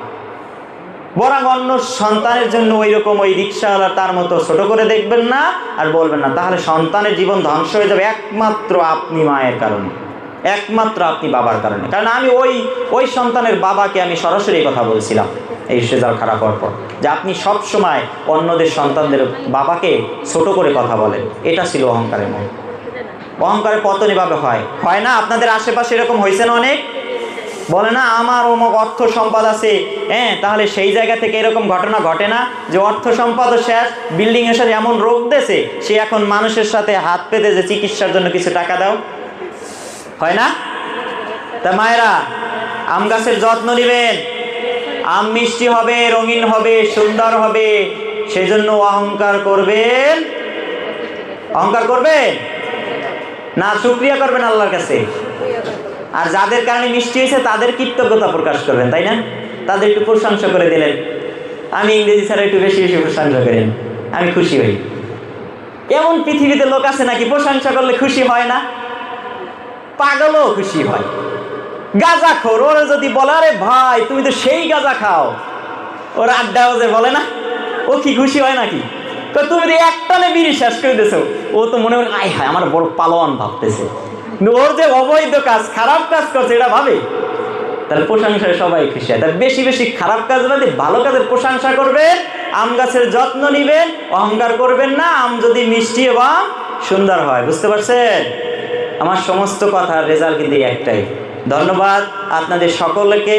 বরং অন্য সন্তানের জন্য ওই রকম ওই রিক্সাওয়ালা তার মতো ছোট করে দেখবেন না আর বলবেন না, তাহলে সন্তানের জীবন ধ্বংস হয়ে যাবে একমাত্র আপনি মায়ের কারণে, একমাত্র আপনি বাবার কারণে। কারণ আমি ওই সন্তানের বাবাকে আমি সরাসরি কথা বলছিলাম এই রেজাল্ট খারাপ হওয়ার পর, যে আপনি সব সময় অন্যদের সন্তানদের বাবাকে ছোট করে কথা বলেন। এটা ছিল অহংকারের মন। অহংকারের পতন এভাবে হয় না? আপনাদের আশেপাশে এরকম হয়েছে না অনেক? বলে না আমার অমুক অর্থ সম্পদ আছে, হ্যাঁ, তাহলে সেই জায়গা থেকে এরকম ঘটনা ঘটে না যে অর্থ সম্পদও শেষ, বিল্ডিং এর সাথে এমন রোগ দিয়েছে, সে এখন মানুষের সাথে হাত পেতে যে চিকিৎসার জন্য কিছু টাকা দাও, হয় না? তা মায়েরা, আম গাছের যত্ন নেবেন, আম মিষ্টি হবে, রঙিন হবে, সুন্দর হবে, সেজন্য অহংকার করবেন? অহংকার করবেন না শুকরিয়া করবেন আল্লাহর কাছে? আর যাদের কারণে মিষ্টি হয়েছে তাদের কৃতজ্ঞতা প্রকাশ করবেন, তাই না? তাদের একটু প্রশংসা করে দিলেন। আমি ইংরেজি ছাড়া একটু বেশি বেশি প্রশংসা করেন, আমি খুশি হই। এমন পৃথিবীতে লোক আছে নাকি প্রশংসা করলে খুশি হয় না? পাগলও খুশি হয়। গাঁজাখোর ওরা যদি বলে আরে ভাই তুমি তো সেই গাঁজা খাও, ওরা আড্ডা বাজে বলে না, ও কি খুশি হয় নাকি? তুমি তো একটানে বিড়ি শেষ করে দিয়েছো, ও তো মনে মনে আয় হায় আমার বড় পালোয়ান ভাবতেছে। ওর যে অবৈধ কাজ খারাপ কাজ করছে এটা ভাবে, তাহলে প্রশংসায় সবাই খুশি হয়। তার বেশি বেশি খারাপ কাজ বাদে ভালো কাজের প্রশংসা করবেন, আম গাছের যত্ন নিবেন, অহংকার করবেন না। আম যদি মিষ্টি এবং সুন্দর হয়, বুঝতে পারছেন? আমার সমস্ত কথার রেজাল্ট কিন্তু একটাই। ধন্যবাদ আপনাদের সকলকে।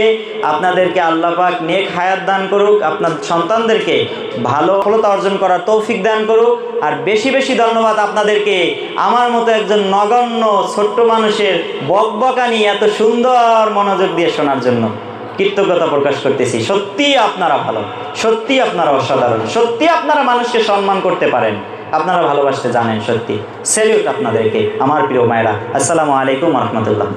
আপনাদেরকে আল্লাহ পাক নেক হায়াত দান করুক, আপনার সন্তানদেরকে ভালো সফলতা অর্জন করার তৌফিক দান করুক। আর বেশি বেশি ধন্যবাদ আপনাদেরকে আমার মতো একজন নগণ্য ছোট্ট মানুষের বকবকানি এত সুন্দর মনোযোগ দিয়ে শোনার জন্য কৃতজ্ঞতা প্রকাশ করতেছি। সত্যি আপনারা ভালো, সত্যি আপনারা অসাধারণ, সত্যি আপনারা মানুষকে সম্মান করতে পারেন, আপনারা ভালোবাসতে জানেন। সত্যি স্যালিউট আপনাদেরকে আমার প্রিয় মায়েরা। আসসালামু আলাইকুম ওয়া রাহমাতুল্লাহ।